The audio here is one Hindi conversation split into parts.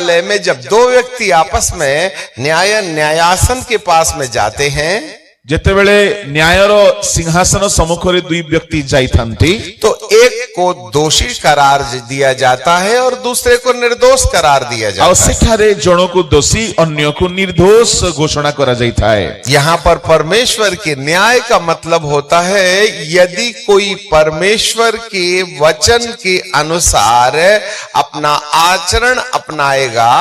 न्यायालय में जब दो व्यक्ति आपस में न्यायासन के पास में जाते हैं, जेतेबेले न्यायर सिंहासन सम्मुखरे दुई व्यक्ति जाइथांती तो एक को दोषी करार दिया जाता है और दूसरे को निर्दोष करार दिया जाता है। सेठारे जणो को दोषी अन्य को निर्दोष घोषणा करा जाता है। यहाँ पर परमेश्वर के न्याय का मतलब होता है यदि कोई परमेश्वर के वचन के अनुसार अपना आचरण अपनाएगा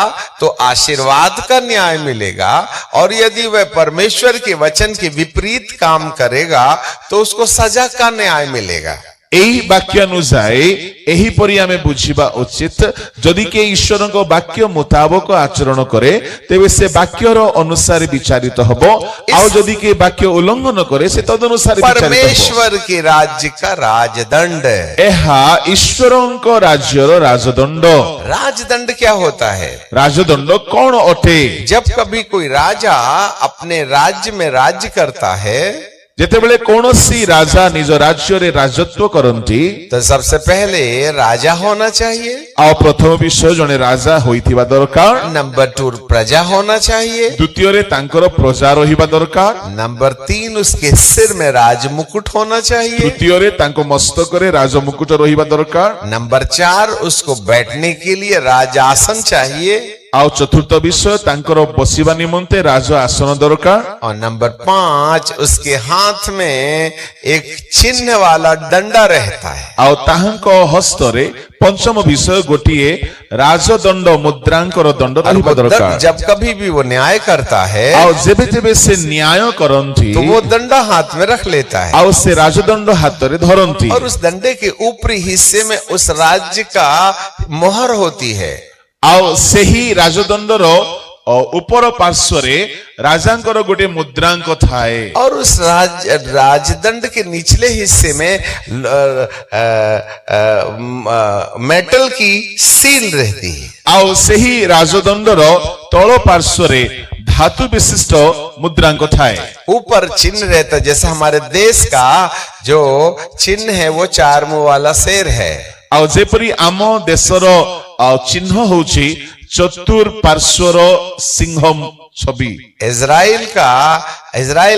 तो आशीर्वाद का न्याय मिलेगा, और यदि वह परमेश्वर के वचन के विपरीत काम करेगा तो उसको सजा का न्याय मिलेगा। एही वाक्य अनुसार एही परि आमे बुझिबा उचित, जदि के ईश्वर को वाक्य मुताबक आचरण करे तेबे से वाक्यर अनुसार विचारित हबो, आउ जदि के वाक्य उल्लंघन करे से तदनुसार विचारित हबो। परमेश्वर के राज्य का राजदंड, एहा ईश्वरन को राज्यर राजदंड। राजदंड क्या होता है? राजदंड कौन अटे? जब कभी कोई राजा अपने राज्य में राज्य करता है, जेतेबेले कौनसी राजा निज राज्य रे राजत्व करंती, तो सबसे पहले राजा होना चाहिए। आ प्रथम विषय जने राजा होइथिबा दरकार। नंबर 2 प्रजा होना चाहिए। द्वितीय रे तांकर प्रजा रहिबा दरकार। नंबर 3 उसके सिर में राज मुकुट होना चाहिए। तृतीय रे तांको मस्तक रे राज मुकुट रहिबा दरकार। नंबर 4 उसको बैठने के लिए राजासन चाहिए। आउ चतुर्थ विषय तांकर बसिबा निमंते राज आसन दरकार। और नंबर 5 उसके हाथ में एक चिन्ह वाला डंडा रहता है। आउ ताहांको हस्तरे पंचम विषय गोटिए राजदंड मुद्रांकर दंड रहिबा दरकार। जब कभी भी वो न्याय करता है, आउ जेबे जेबे से न्याय करंती तो वो डंडा हाथ में रख लेता है। आउ से राजदंड हाथ रे धरंती, और उस डंडे के ऊपरी हिस्से में उस राज्य का मोहर होती है। आउ सेही राजदंडर ऊपर पार्श्वरे राजांकर गोटे मुद्रांक थाए, और उस राजदंड के निचले हिस्से में मेटल की सील रहती है। आउ सेही राजदंडर तल पार्श्वरे धातु विशिष्ट मुद्रांक थाए। ऊपर चिन्ह रहता, जैसे हमारे देश का जो चिन्ह है वो 4 मुंह वाला शेर है। आउ जेपरी आम देशर चिन्ह होची चतुर पार्श्वर सिंह छवि। इजराइल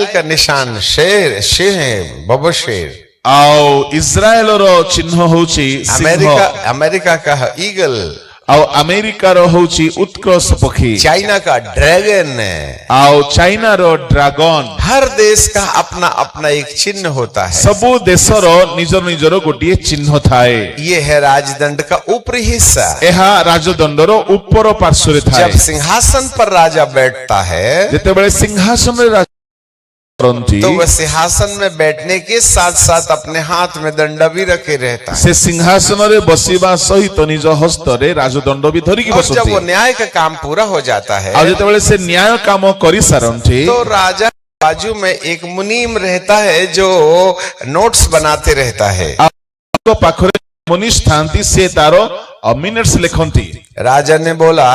का निशान शेर है, बब शेर। आउ इजराइल रो चिन्ह होची अमेरिका का ईगल। आउ अमेरिका रो होची उत्कृष पक्षी। चाइना का ड्रैगन। आउ चाइना रो ड्रैगन। हर देश का अपना अपना एक चिन्ह होता है। सबु देशर निजर निजर गोटिए चिन्ह थाए। ये है राजदंड का ऊपरी हिस्सा। एहा राजदंडर ऊपर पार्श्वरे थाए। जब सिंहासन पर राजा बैठता है, जेतेबेले सिंहासन रे तो वह सिंहासन में बैठने के साथ साथ अपने हाथ में दंड भी रखे रहता है। से सिंहासन रे बसिबा सहित निज हस्त रे राजदंड भी धरि की बसती। जब वो न्याय का काम पूरा हो जाता है, आ जेतेबेले से न्याय काम करि सारंती, तो राजा बाजू में एक मुनीम रहता है जो नोट्स बनाते रहता है। आपको पाखरे मुनीश थांती से तारो मिनट्स लिखंती। राजा ने बोला,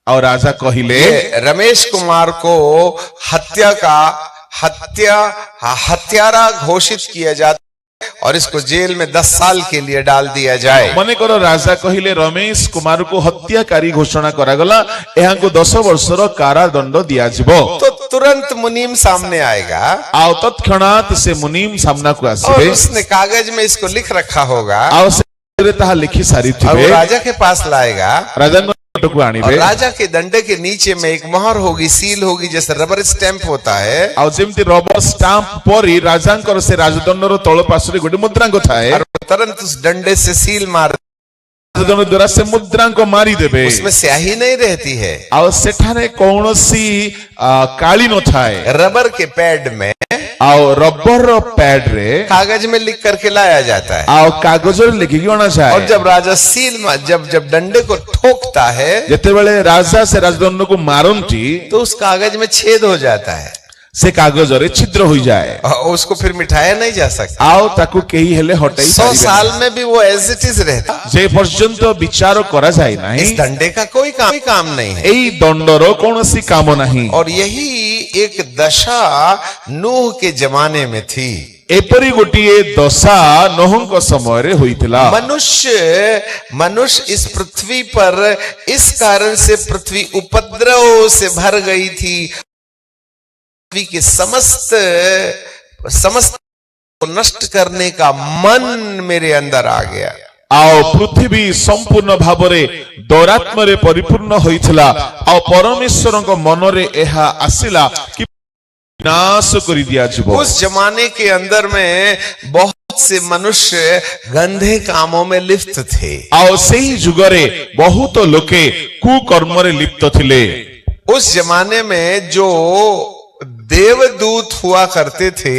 और राजा कहिले रमेश कुमार को हत्यारा घोषित किया जाता और इसको जेल में 10 साल के लिए डाल दिया जाए। मने करो राजा कहिले रमेश कुमार को हत्याकारी घोषणा करागला, यहाँ को 10 वर्षर कारादंड दिया जिवो। तो तुरंत मुनीम सामने आएगा। आओ तत्क्षणात से मुनीम सामना को आसीबे। और उसने कागज में इसको लिख रखा होगा। आओ से ताहा लिखि सारी थिबे। राजा के पास लाएगा। राजा और राजा के दंडे के नीचे में एक मोहर होगी, सील होगी, जैसे रबर स्टैंप होता है। और जेमती रबर स्टैंप परी राजांकर से राजदंडर तळ पासरे गोटे मुद्रांक थाए। और तुरंत उस डंडे से सील मार राजदंड द्वारा से मुद्रांक मारी देबे। उसमें स्याही नहीं रहती है। और सेठारे कौनसी काली न थाए। रबर के पैड में और रबर पैड रे कागज में लिख करके लाया जाता है। और कागज रे लिखि होना चाहिए। और जब राजा सील जब डंडे को ठोकता है, जेतेबेले राजा से राजदंड को मारंती, तो उस कागज में छेद हो जाता है। से कागज रे छिद्र हो जाए। उसको फिर मिटाया नहीं जा सकता। आओ ताकू केही हेले हटाई 100 साल में भी वो एज इट इज रहता। जे पर्यंत विचार करा जाए नहीं, इस दंडे का कोई काम नहीं है। एई दंडर कौनसी काम नहीं। और यही एक दशा नूह के जमाने में थी। एपरी गोटिए दशा नोहंक समय रे होइतिला। मनुष्य इस पृथ्वी पर इस कारण से पृथ्वी उपद्रव से भर गई थी। पृथ्वी के समस्त को नष्ट करने का मन मेरे अंदर आ गया। आओ पृथ्वी संपूर्ण भावरे दौरात्म रे परिपूर्ण होइथिला। आओ परमेश्वर को मन रे एहा आसिला कि नाश करि दिया जिवो। उस जमाने के अंदर में बहुत से मनुष्य गंदे कामों में लिप्त थे। आओ सही जुगरे बहुत लोके कुकर्म रे लिप्त थिले। उस जमाने में जो देवदूत हुआ करते थे,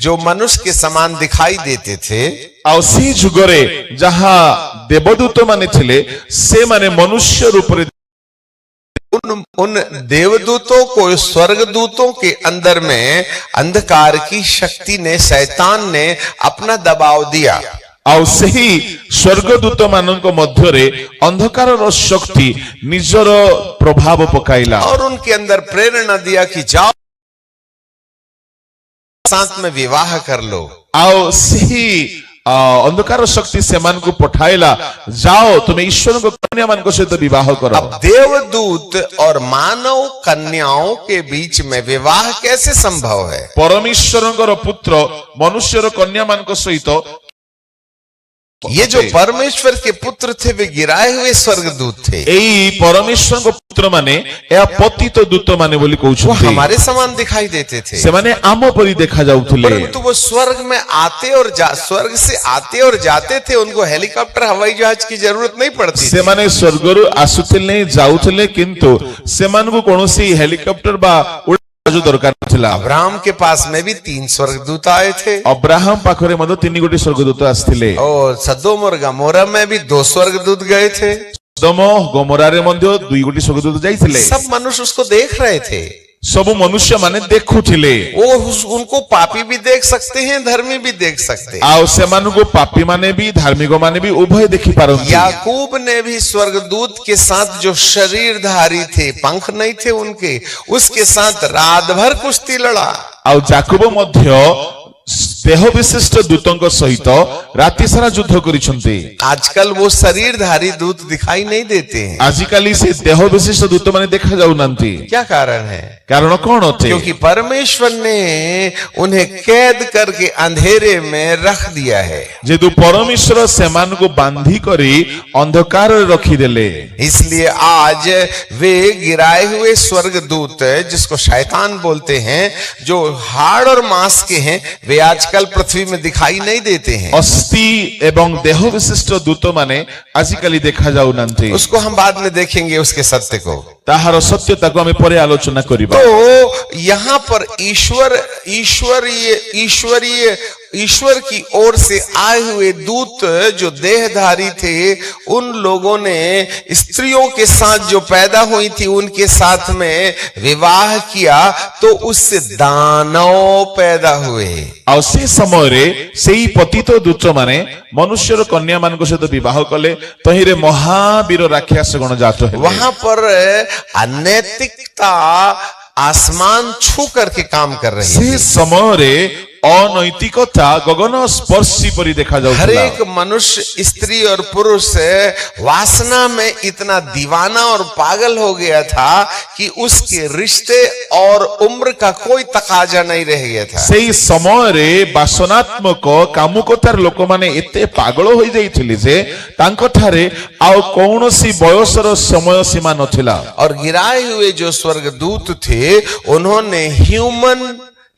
जो मनुष्य के समान दिखाई देते थे, आओ सी जुगरे जहां देवदूत माने थिले से माने मनुष्य रूप रे उन देवदूतों को स्वर्गदूतों के अंदर में अंधकार की शक्ति ने, शैतान ने अपना दबाव दिया। ଆଉ ସେହି ସ୍ୱର୍ଗଦୂତ ମାନଙ୍କ ମଧ୍ୟରେ ଅନ୍ଧକାରର ଶକ୍ତି ନିଜର ପ୍ରଭାବ ପକାଇଲା और उनके अंदर प्रेरणा दिया कि जाओ साथ में विवाह कर लो। ଆଉ ସେହି ଅନ୍ଧକାର ଶକ୍ତି ସେମାନଙ୍କୁ ପଠାଇଲା, ଯାଅ ତୁମେ ଈଶ୍ୱରଙ୍କ କନ୍ୟା ମାନଙ୍କ ସହିତ ବିବାହ କର। अब देवदूत और मानव कन्याओं के बीच में विवाह कैसे संभव है? ପରମେଶ୍ୱରଙ୍କର ପୁତ୍ର ମନୁଷ୍ୟର କନ୍ୟା ମାନଙ୍କ ସହିତ ये जो परमेश्वर के पुत्र थे वे गिराए हुए स्वर्गदूत थे। एई परमेश्वरଙ୍କ पुत्र माने या पतित दूत माने बोली वो कहउछथि। हमारे समान दिखाई देते थे, से माने आम परि देखा जाउथले, परंतु वो स्वर्ग में आते और स्वर्ग से आते और जाते थे। उनको हेलीकॉप्टर हवाई जहाज की जरूरत नहीं पड़ती से माने स्वर्गरु आसुथिले जाउथले, किंतु सेमानकु कोनोसी हेलिकॉप्टर बा जो दरकार थिला। अब्राहम के पास में भी 3 स्वर्गदूत आए थे। अब्राहम पाखरे मधो 3 गोटी स्वर्गदूत आस्थिले। और सदोम और गमोरा में भी 2 स्वर्गदूत गए थे। सदोम गमोरा रे मध्य 2 गोटी स्वर्गदूत जाइथिले। सब मनुष्य उसको देख रहे थे। सब मनुष्य माने देखुथिले। वो उनको पापी भी देख सकते हैं, धर्मी भी देख सकते हैं। आउ सेमानको पापी माने भी धार्मिक माने भी उभय देखि पारंती। याकूब ने भी स्वर्गदूत के साथ जो शरीरधारी थे, पंख नहीं थे उनके, उसके साथ रात भर कुश्ती लड़ा। आउ जाकब मध्य देह विशिष्ट दूतों सहित राति सारा युद्ध करिसंती। आजकल वो शरीरधारी दूत दिखाई नहीं देते हैं। आजिकाली से देह विशिष्ट दूत माने देखा जाउ नांती। क्या कारण है? कारण कौन होते? क्योंकि परमेश्वर ने उन्हें कैद करके अंधेरे में रख दिया है। जेतु परमेश्वर सेमान को बांधी करी अंधकार रखी देले, इसलिए आज वे गिराए हुए स्वर्गदूत, जिसको शैतान बोलते हैं, जो हाड़ और मांस के हैं, वे आजकल पृथ्वी में दिखाई नहीं देते हैं। अस्थि एवं देह विशिष्ट दूत माने आजिकाली देखा जाउ नांती। उसको हम बाद में देखेंगे, उसके सत्य को। ताहार सत्यता को हमें परे आलोचना करिबा। तो यहाँ पर ईश्वर की ओर से आए हुए दूत जो देहधारी थे, उन लोगों ने स्त्रियों के साथ जो पैदा हुई थी उनके साथ में विवाह किया, तो उससे दानव पैदा हुए। आ से समय रे सेई पतित दूत माने मनुष्यर कन्या मान को सहित विवाह कले, तहिरे महावीर राक्षस गण जात हेले। वहां पर अनैतिकता आसमान छू करके काम कर रही से है। समय रे अनैतिकता गगन स्पर्शी परि देखा जाउथला। हर एक मनुष्य, स्त्री और पुरुष वासना में इतना दीवाना और पागल हो गया था कि उसके रिश्ते और उम्र का कोई तकाजा नहीं रह गया था। सेई समय रे वासनात्मक कामुकतार लोक माने एते पागल होई जाइथिले जे तांको ठारे आ कोनोसी बयसर समय सीमा नथिला। और गिराए हुए जो स्वर्गदूत थे, उन्होंने ह्यूमन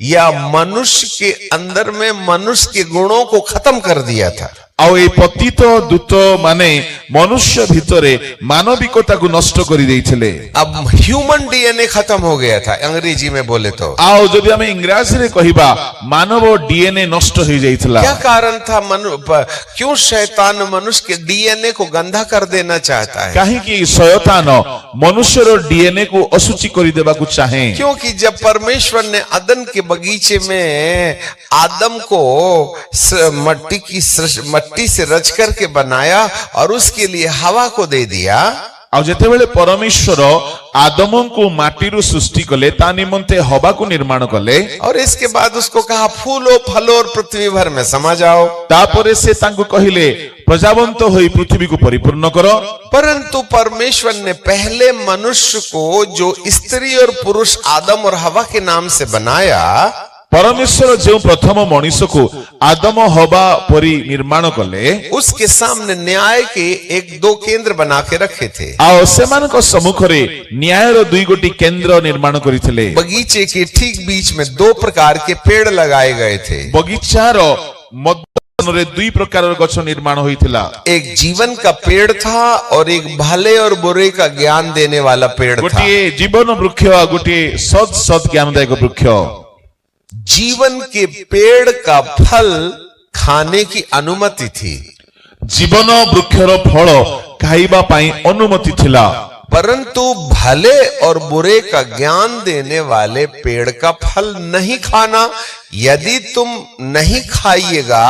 या मनुष्य के अंदर में मनुष्य के गुणों को खत्म कर दिया था। आउ ए पतित दूत माने मनुष्य भितरे मानविकता को नष्ट करि देइथिले। अब ह्यूमन डीएनए खत्म हो गया था, अंग्रेजी में बोले तो। आउ जदि हमें इंग्रजी रे कहिबा मानव डीएनए नष्ट हो जाइथिला। क्या कारण था? क्यों शैतान मनुष्य के डीएनए को गंदा कर देना चाहता है? काहे कि शैतान मनुष्यर डीएनए को अशुचि करि देबा को चाहे। क्योंकि जब परमेश्वर ने अदन के बगीचे में आदम को मट्टी से रच करके बनाया और उसके लिए हवा को दे दिया, ଆଉ ଯେତେବେଳେ ପରମେଶ୍ୱର ଆଦମଙ୍କୁ ମାଟିରୁ ସୃଷ୍ଟି କଲେ ତା ନିମନ୍ତେ ହବାକୁ ନିର୍ମାଣ କଲେ और इसके बाद उसको कहा फूलो फलो और पृथ्वी भर में समा जाओ। ତାପରେ ସେ ତାଙ୍କୁ କହିଲେ ପ୍ରଜାବନ୍ତ ହୋଇ ପୃଥିବୀକୁ ପରିପୂର୍ଣ୍ଣ କର। परंतु परमेश्वर ने पहले मनुष्य को जो स्त्री और पुरुष आदम और हवा के नाम से बनाया, ପରମେଶ୍ୱର ଯେଉଁ ପ୍ରଥମ ମଣିଷକୁ ଆଦମ ହବା ପରି ନିର୍ମାଣ କଲେ उसके सामने न्याय के एक दो केंद्र बना के रखे थे। ଆଉ ସେମାନଙ୍କ ସମ୍ମୁଖରେ ନ୍ୟାୟର ଦୁଇ ଗୋଟି କେନ୍ଦ୍ର ନିର୍ମାଣ କରିଥିଲେ। बगीचे के ठीक बीच में दो प्रकार के पेड़ लगाए गए थे। ବଗିଚାର ମଧ୍ୟରେ ଦୁଇ ପ୍ରକାରର ଗଛ ନିର୍ମାଣ ହୋଇଥିଲା। एक जीवन का पेड़ था और एक भले और बुरे का ज्ञान देने वाला पेड़ था। ଗୋଟିଏ ଜୀବନ ବୃକ୍ଷ ଆଉ ଗୋଟିଏ ସତ୍ ଜ୍ଞାନଦାୟକ ବୃକ୍ଷ। जीवन के पेड़ का फल खाने की अनुमति थी, ଜୀବନ ବୃକ୍ଷର ଫଳ ଖାଇବା ପାଇଁ ଅନୁମତି ଥିଲା। परंतु भले और बुरे का ज्ञान देने वाले पेड़ का फल नहीं खाना। यदि तुम नहीं खाइएगा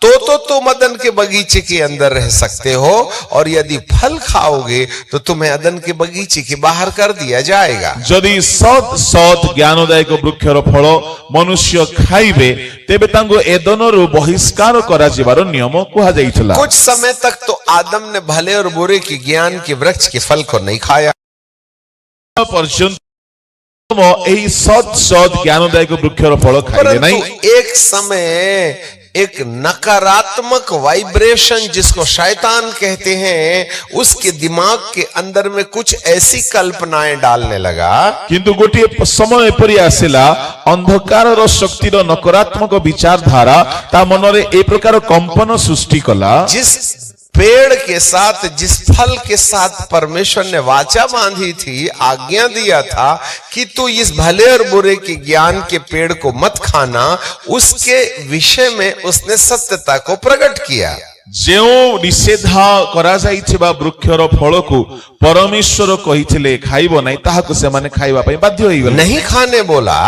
तो तुम अदन के बगीचे के अंदर रह सकते हो, और यदि फल खाओगे तो तुम्हें अदन के बगीचे के बाहर कर दिया जाएगा। ଯଦି ସତ୍ ଜ୍ଞାନଦାୟକ ବୃକ୍ଷର ଫଳ ମନୁଷ୍ୟ ଖାଇବେ ତେବେ ତାଙ୍କୁ ଏଦନରୁ ବହିଷ୍କାର କରାଯିବାର ନିୟମ କୁହାଯାଇଥିଲା। कुछ समय तक तो आदम ने भले और बुरे के ज्ञान के वृक्ष के फल को नहीं खाया। ପର୍ଯ୍ୟନ୍ତ ଏହି ସତ୍ ଜ୍ଞାନଦାୟକ ବୃକ୍ଷର ଫଳ ଖାଇଲେ ନାହିଁ। परंतु एक समय एक नकारात्मक वाइब्रेशन जिसको शैतान कहते हैं, उसके दिमाग के अंदर में कुछ ऐसी कल्पनाएं डालने लगा। କିନ୍ତୁ ଗୋଟିଏ ସମୟ ଏପରି ଆସିଲା ଅନ୍ଧକାରର ଶକ୍ତିର ନକାରାତ୍ମକ ବିଚାରଧାରା ତା ମନରେ ଏ ପ୍ରକାର କମ୍ପନ ସୃଷ୍ଟି କଲା। जिस पेड़ के साथ, जिस फल के साथ परमेश्वर ने वाचा बांधी थी, आज्ञा दिया था कि तू इस भले और बुरे के ज्ञान के पेड़ को मत खाना, उसके विषय में उसने सत्यता को प्रकट किया। ଯେଉଁ ନିଷେଧ କରାଯାଇଥିବା ବୃକ୍ଷର ଫଳକୁ ପରମେଶ୍ୱର କହିଥିଲେ ଖାଇବ ନାହିଁ, ତାହାକୁ ସେମାନେ ଖାଇବା ପାଇଁ ବାଧ୍ୟ ହୋଇଗଲେ। नहीं खाने बोला,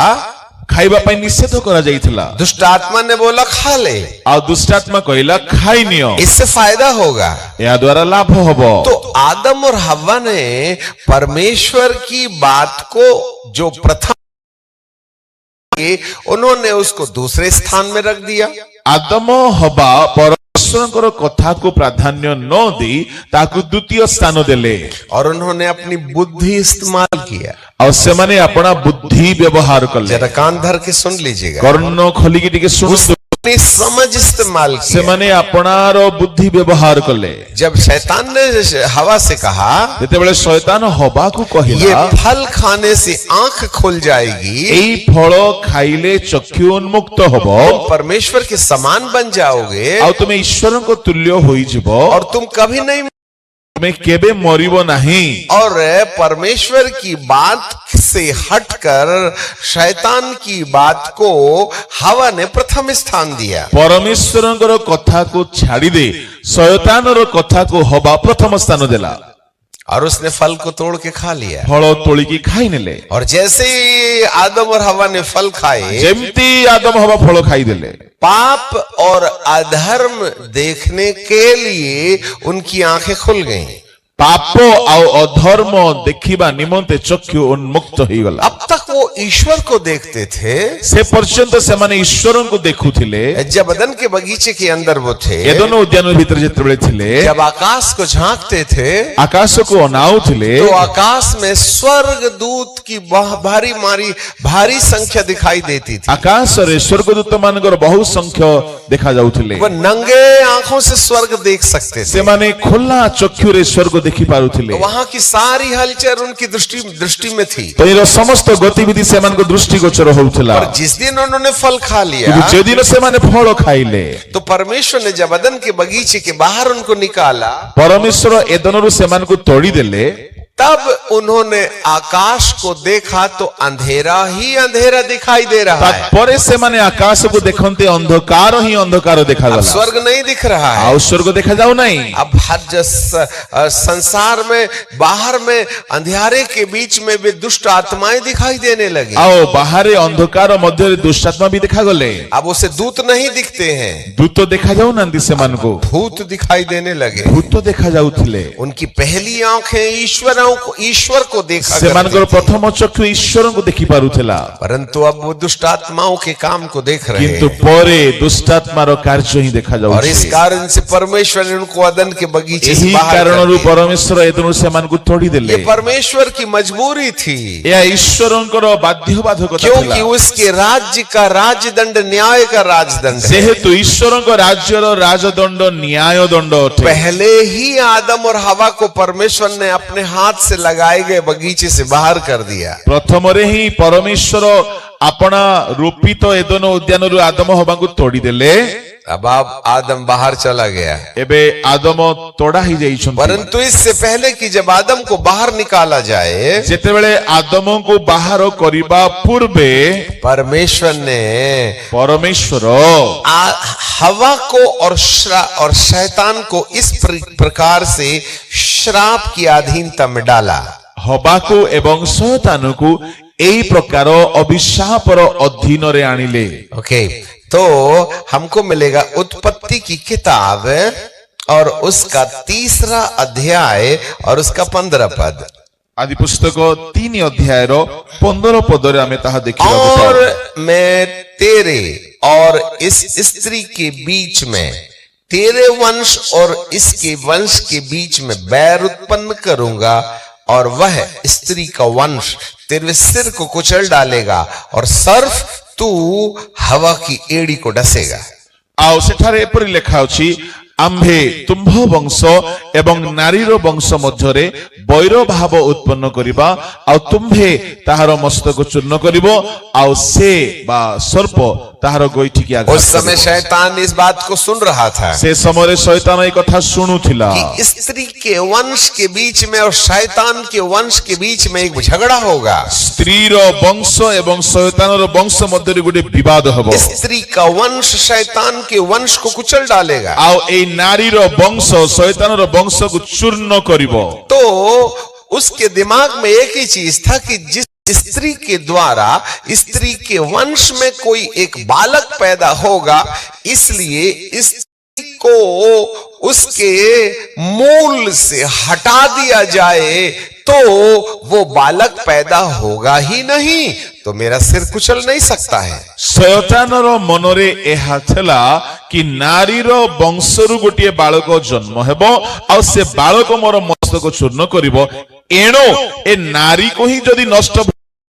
ଖାଇବା ପାଇଁ ନିଷେଧ କରାଯାଇଥିଲା। दुष्ट आत्मा ने बोला खा ले, ଆଉ ଦୁଷ୍ଟାତ୍ମା କହିଲା ଖାଇନିଅ, इससे फायदा होगा। ଏହା ଦ୍ୱାରା ଲାଭ ହବ। तो आदम और हव्वा ने परमेश्वर की बात को जो प्रथम, उन्होंने उसको दूसरे स्थान में रख दिया। ଆଦମ ହବା ପରମେଶ୍ୱରଙ୍କର କଥାକୁ ପ୍ରାଧାନ୍ୟ ନ ଦେଇ ତାକୁ ଦ୍ୱିତୀୟ ସ୍ଥାନ ଦେଲେ और उन्होंने अपनी बुद्धि इस्तेमाल किया। ଆଉ ସେମାନେ ଆପଣା ବୁଦ୍ଧି ବ୍ୟବହାର କଲେ। जरा कान धर के सुन लीजिएगा। କର୍ଣ୍ଣ ଖୋଲିକି ଟିକେ ଶୁଣନ୍ତୁ। अपनी समझ इस्तेमाल किया। ସେମାନେ ଆପଣାର ବୁଦ୍ଧି ବ୍ୟବହାର କଲେ। जब शैतान ने हवा से कहा ଯେତେବେଳେ ଶୟତାନ ହବାକୁ ये କହିଲା फल खाने से आंख खुल जाएगी, ଏଇ ଫଳ ଖାଇଲେ ଚକ୍ଷୁ ଉନ୍ମୁକ୍ତ ହବ, तुम परमेश्वर के समान बन जाओगे ଆଉ ତୁମେ ଈଶ୍ୱରଙ୍କ ତୁଲ୍ୟ ହୋଇଯିବ, और तुम कभी नहीं। ତୁମେ କେବେ ମରିବ ନାହିଁ। और परमेश्वर की बात से हटकर शैतान की बात को हवा ने प्रथम स्थान दिया। ପରମେଶ୍ୱରଙ୍କର କଥାକୁ ଛାଡ଼ି ଦେ ଶୟତାନର କଥାକୁ ହବା ପ୍ରଥମ ସ୍ଥାନ ଦେଲା। और उसने फल को तोड़ के खा लिया। ଫଳ ତୋଳିକି ଖାଇନେଲେ। और जैसे ही आदम और हवा ने फल खाए, ଯେମିତି ଆଦମ ହବା ଫଳ ଖାଇଦେଲେ, पाप और अधर्म देखने के लिए उनकी आंखें खुल गईं। ପାପ ଆଉ ଅଧର୍ମ ଦେଖିବା ନିମନ୍ତେ ଚକ୍ଷୁ ଉନ୍ମୁକ୍ତ ହେଇଗଲା। अब तक वो ईश्वर को देखते थे। ସେ ପର୍ଯ୍ୟନ୍ତ ସେମାନେ ଈଶ୍ୱରଙ୍କୁ ଦେଖୁଥିଲେ। जब अदन के बगीचे के अंदर वो थे, ଏଦନ ଉଦ୍ୟାନ ଭିତରେ ଯେତେବେଳେ ଥିଲେ, जब आकाश को झांकते थे, ଆକାଶକୁ ଅନାଉଥିଲେ, तो आकाश में स्वर्ग दूत की भारी संख्या दिखाई देती थी। ଆକାଶରେ ସ୍ୱର୍ଗଦୂତ ମାନଙ୍କର ବହୁ ସଂଖ୍ୟ ଦେଖାଯାଉଥିଲେ। वो नंगे आंखों से स्वर्ग देख सकते थे। ସେମାନେ ଖୋଲା ଚକ୍ଷୁରେ ସ୍ୱର୍ଗ ଦେଖି ପାରୁଥିଲେ। वहां की सारी हलचल उनकी दृष्टि में थी। ତହିଁର ସମସ୍ତ ଗତିବିଧି ସେମାନଙ୍କ ଦୃଷ୍ଟିଗୋଚର ହଉଥିଲା। और जिस दिन उन्होंने फल खा लिया, କିନ୍ତୁ ଯେଦିନ ସେମାନେ ଫଳ ଖାଇଲେ, तो परमेश्वर ने जब अदन के बगीचे के बाहर उनको निकाला, ପରମେଶ୍ୱର ଏଦନରୁ ସେମାନଙ୍କୁ ତୋଳିଦେଲେ, तब उन्होंने आकाश को देखा तो अंधेरा ही अंधेरा दिखाई दे रहा है। तापरे से माने आकाश को देखते अंधकार ही अंधकार देखा अब गला स्वर्ग नहीं दिख रहा है। आउ स्वर्ग देखा जाऊ नहीं। अब हर संसार में बाहर में अंधेरे के बीच में भी दुष्ट आत्माएं दिखाई देने लगी। आओ बाहर अंधकार मध्य दुष्ट आत्मा भी देखा गले। अब उसे दूत नहीं दिखते हैं, दूत तो देखा जाऊ ना से मान को भूत दिखाई देने लगे। भूत तो देखा जाउथिले। उनकी पहली आंखें ईश्वर को देखा से मान करती को थी। प्रथम चक्षु ईश्वर को देखि पारुथिला, परंतु अब वो दुष्ट आत्माओं के काम को देख रहे किंतु हैं। परे दुष्ट आत्मार कार्य ही देखा जाऊ। और इस कारण से परमेश्वर ने उनको अदन के बगीचे से यही बाहर कर कारण दिया। परमेश्वर एतनु से मान को तोड़ी देले। ये परमेश्वर की मजबूरी थी, या ईश्वरंकर बाध्यबाधकता क्योंकि थिला। उसके राज्य का राजदंड न्याय का राजदंड है। जेहेतु ईश्वरंक राज्यर राजदंड न्याय दंड अटे। पहले ही आदम और हवा को परमेश्वर ने अपने हाथ से लगाए गए बगीचे से बाहर कर दिया। प्रथम ही परमेश्वर अपना रूपित एदन उद्यान आदम हवा को तोड़ी देले। अब आदम बाहर चला गया, एबे आदम तोड़ा ही जाइछन्ति। परंतु इससे पहले कि जब आदम को बाहर निकाला जाए, जेतेबेले आदम को बाहर करिबा पूर्वे परमेश्वर ने परमेश्वर हवा को और शैतान को इस प्रकार से श्राप की अधीनता में डाला। हवा को एवं शैतान को एई प्रकार अभिशापर अधीन रे आनिले। ओके, तो हमको मिलेगा उत्पत्ति की किताब और उसका 3 अध्याय और उसका 15 पद। आदि पुस्तक 3 अध्याय 15 पद रे हमें ताहा देखिबा। और मैं तेरे और इस स्त्री के बीच में, तेरे वंश और इसके वंश के बीच में बैर उत्पन्न करूंगा, और वह स्त्री का वंश तेरे सिर को कुचल डालेगा, और सर्फ तू हवा की एड़ी को डसेगा। आओ सेठारे एपरि लेखा अछि, आम्भे तुम्भ वंश एवं नारीर वंश मध्यरे बैर भाव उत्पन्न करिबा, आ तुम्भे ताहार मस्तक चूर्ण करिबो, आ से बा सर्प ताहार गोइठी की आघात। उस समय शैतान इस बात को सुन रहा था से समय शैतान ए कथा सुनुथिला कि स्त्री के वंश के बीच में और शैतान के वंश के बीच में एक झगड़ा होगा। स्त्रीर वंश एवं शैतानर वंश मध्यरे गोटे विवाद हबो। स्त्री का वंश शैतान के वंश को कुचल डालेगा, आओ ए नारीर वंश शैतानर वंश को चूर्ण करिबो। तो उसके दिमाग में एक ही चीज था कि जिस स्त्री के द्वारा स्त्री के वंश में कोई एक बालक पैदा होगा, इसलिए इस को उसके मूल से हटा दिया जाए तो वो बालक पैदा होगा ही नहीं, तो मेरा सिर कुचल नहीं सकता है। शैतानर मनरे एहा थला कि नारीर वंशरु गोटे बालक जन्म हेबो, आ से बालक मोर मस्तक चूर्ण करिबो। एणो ए नारी को ही जदि नष्ट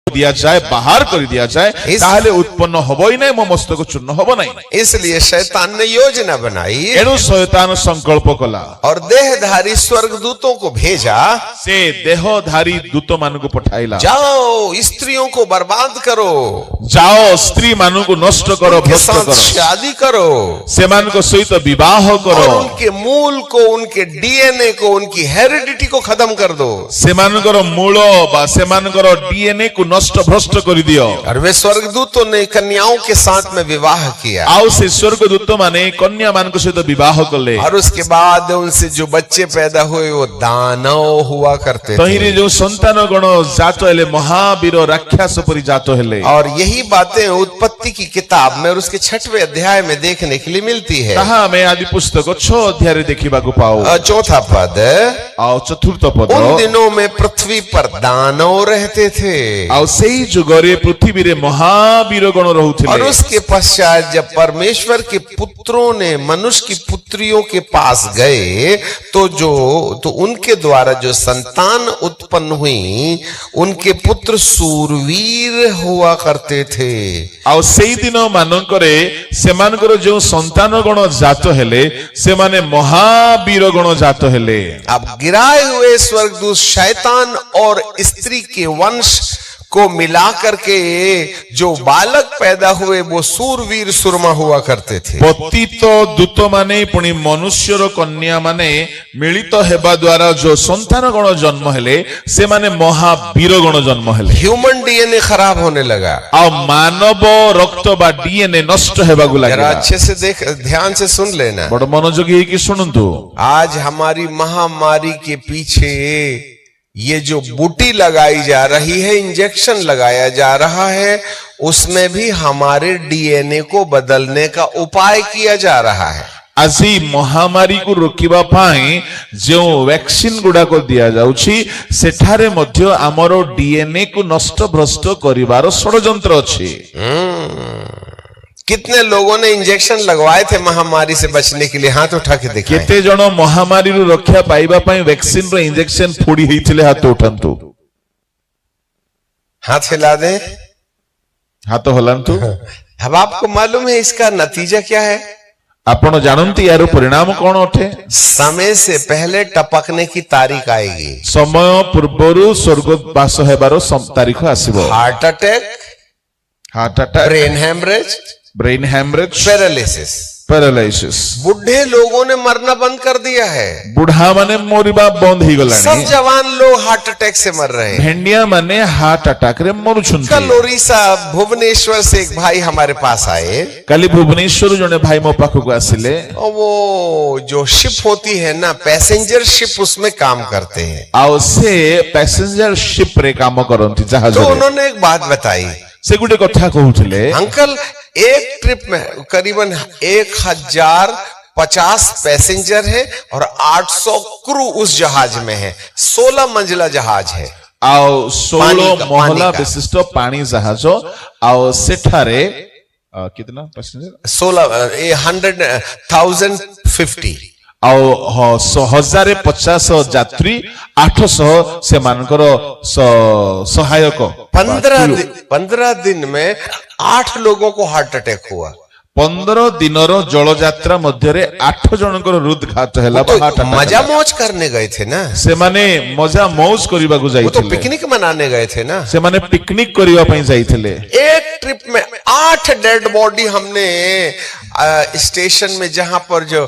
दिया जाए, बाहर कर दिया जाए, ताहले उत्पन्न होबो ही नहीं, मो मस्तक चूर्ण होबो नहीं। इसलिए शैतान ने योजना बनाई, एणु शैतान संकल्प कला और देहधारी स्वर्गदूतों को भेजा। से देहधारी दूत मान को पठाइला, जाओ स्त्रियों को बर्बाद करो, जाओ स्त्री मान को नष्ट करो, उनके भ्रष्ट साथ करो, शादी करो, से मान को सहित विवाह और करो, उनके मूल को, उनके डीएनए को, उनकी हेरिडिटी को खत्म कर दो। से मान करो मूल बा से मान करो डीएनए को नष्ट भ्रष्ट कर दियो। और वे स्वर्गदूतों ने कन्याओं के साथ में विवाह किया, आओ से स्वर्गदूत माने कन्या मान को सहित विवाह कले, और उसके बाद उनसे जो बच्चे पैदा हुए वो दानव हुआ करते तहिरे थे। जो संतान गण जात हेले महावीर राक्षस परि जात हेले। और यही बातें उत्पत्ति की किताब में और उसके 6वें अध्याय में देखने के लिए मिलती है। ताहा में आदि पुस्तक 6 अध्याय देखिबा को पाओ। 4था पद, आओ 4th पद, उन दिनों में पृथ्वी पर दानव रहते थे, आओ सेई जुगरे पृथ्वी रे महावीर गण और रहुथिले। उसके पश्चात जब परमेश्वर के पुत्रों ने मनुष्य की पुत्रियों के पास गए, तो उनके द्वारा जो संतान उत्पन्न हुई, उनके पुत्र सूरवीर हुआ करते थे। आओ सेई दिन मानकरे सेमानकर जो संतान गण जात हेले, से माने महावीर गण जात हेले। अब गिराए हुए स्वर्गदूत शैतान और स्त्री के वंश को मिला करके जो बालक पैदा हुए वो सूरवीर सुरमा हुआ करते थे। पतित दूत माने पुणी मनुष्यर कन्या माने मिलित हेबा द्वारा जो संतान गण जन्म हेले से माने महावीर गण जन्म हेले। ह्यूमन डीएनए खराब होने लगा। आ मानव रक्त बा डीएनए नष्ट हेबागु जरा लागला। अच्छे से देख, ध्यान से सुन लेना। बड़ मनोयोगी की सुनंतु। आज हमारी महामारी के पीछे ये जो बूटी लगाई जा रही है, इंजेक्शन लगाया जा रहा है, उसमें भी हमारे डीएनए को बदलने का उपाय किया जा रहा है। आजी महामारी को रोकिबा पाई जो वैक्सीन गुडा को दिया जाउछि सेठारे मध्य हमरो डीएनए को नष्ट भ्रष्ट करिवार षडयंत्र अछि। कितने लोगों ने इंजेक्शन लगवाए थे महामारी से बचने के लिए? हाथ उठा के दिखाएं। केते जण महामारी रो रक्षा पाइबा पाई वैक्सीन रो इंजेक्शन फोड़ी हेतिले हाथ उठांतु। हाथ हिला दे। हाथ हलांतु। अब आपको मालूम है इसका नतीजा क्या है? आपण जानंती यार परिणाम कोन अठे? समय से पहले टपकने की तारीख आएगी। समय पूर्वरु स्वर्गवास हेबारो तारीख आसीबो। Heart attack, brain haemorrhage, brain haemorrhage, paralysis. बुढ़े लोगों ने मरना बंद कर दिया है। बुढ़ा माने मोरिबा बंद ही गलानी। सब जवान लोग हार्ट अटैक से मर रहे हैं। भेंडिया माने हार्ट अटैक रे मरुछंती। कल ओडिशा भुवनेश्वर से एक भाई हमारे पास आए। कल भुवनेश्वर जने भाई मो पाखु को आसिले। और वो जो शिप होती है ना, पैसेंजर शिप, उसमें काम करते हैं। आ से पैसेंजर शिप रे काम करंती जहाज तो रे। उन्होंने एक बात बताई। से गुटे कथा कहउथिले, अंकल एक ट्रिप में करीबन 1050 पैसेंजर है और 800 क्रू उस जहाज में है। 16 मंजिला जहाज है। आओ 16 महला का। विशिष्ट पानी जहाज आओ सेठारे कितना पैसेंजर? 100,050 आओ 1050 यात्री 800 से मानकर सहायक। 15 दिन में 8 लोगों को हार्ट अटैक हुआ। 15 दिनर जल यात्रा मध्य 8 जनकर हृदघात हैला। तो मजा मौज करने गए थे ना, से माने मजा मौज करिबा को वो तो जाइथिले। पिकनिक मनाने गए थे ना। से माने पिकनिक करिबा पई जाइथिले। एक ट्रिप में 8 डेड बॉडी हमने स्टेशन में, जहां पर जो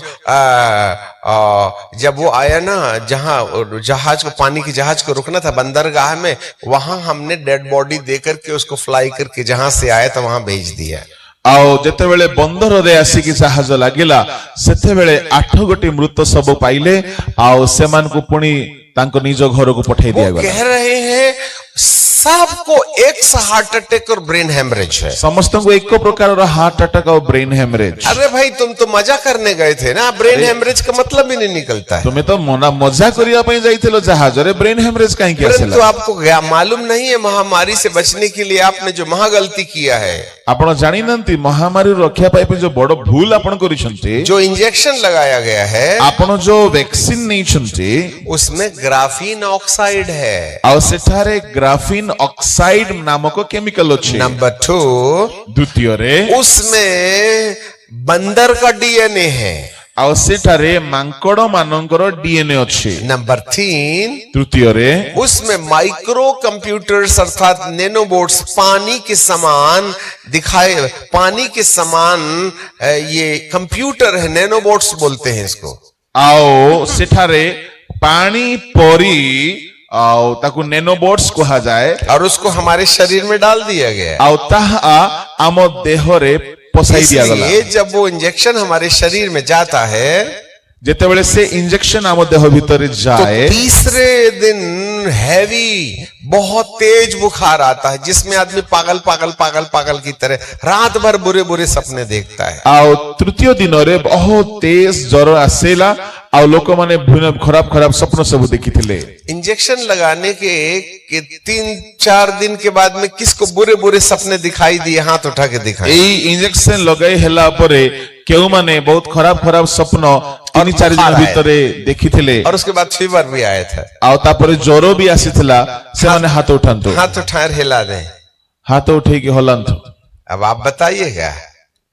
जब वो आया ना, जहां जहाज को, पानी की जहाज को रुकना था बंदरगाह में, वहां हमने डेड बॉडी देकर के उसको फ्लाई करके जहां से आया था वहां भेज दिया। आओ जेते बेले बंदर रे आसी की जहाज लागिला सेते बेले 8 गोटी मृत सब पाइले। आओ सेमान को पुणी तांको निज घर को पठाई दिया गया। कह रहे हैं सबको एक सा हार्ट अटैक और ब्रेन हेमरेज है। समस्त को एक प्रकार हार्ट अटैक और ब्रेन हेमरेज। अरे भाई तुम तो मजा करने गए थे ना, ब्रेन हेमरेज का मतलब ही नहीं निकलता है। तुम्हें तो मजा करिया पई जाइथिलो जहाज रे, ब्रेन हेमरेज काहे के आसेला? तो आपको मालूम नहीं है महामारी से बचने के लिए आपने जो महागलती किया है? आपण जानि नंती महामारी रक्षा पाई जो बड़ भूल आपण करिसंती, जो इंजेक्शन लगाया गया है, आपण जो वैक्सीन नहीं छंती, उसमें ग्राफीन ऑक्साइड है। आ सेठारे ग्राफीन ऑक्साइड नामक केमिकल अछि। नंबर 2, द्वितीय रे उसमें बंदर का डीएनए है। आ सेठारे मांकड़ मानकर डीएनए अछि। नंबर 3, तृतीय रे उसमें माइक्रो कंप्यूटर्स अर्थात नैनोबोट्स पानी के समान दिखाए, पानी के समान ये कंप्यूटर है, नैनोबोट्स बोलते हैं इसको। आओ सेठारे पानी परी आओ ताकू नैनोबोट्स कहा जाए, और उसको हमारे शरीर में डाल दिया गया। आओ ताहा आम देहरे पसाई दिया गला। इसलिए जब वो इंजेक्शन हमारे शरीर में जाता है, जेतेबेले से इंजेक्शन आम देह भीतर तो जाए, तीसरे दिन हैवी बहुत तेज बुखार आता है, जिसमें आदमी पागल पागल पागल पागल की तरह रात भर बुरे बुरे सपने देखता है। आओ तृतीय दिन रे बहुत तेज ज्वर आसेला। आओ लोक माने खराब खराब सपन सब देखिथिले। इंजेक्शन लगाने के 3-4 दिन के बाद में किसको बुरे बुरे सपने दिखाई दिए? हाथ उठा के दिखाई। एई इंजेक्शन लगाई हेला परे केउ माने बहुत खराब खराब सपन 3-4 दिन भीतर देखिथिले, और उसके बाद फीवर भी आया था। आओ तापरे ज्वर भी आसीथिला। से माने हाथ उठांतो, हाथ उठाएर हिला दें। हाथ उठे के हलंतो। अब आप बताइएगा।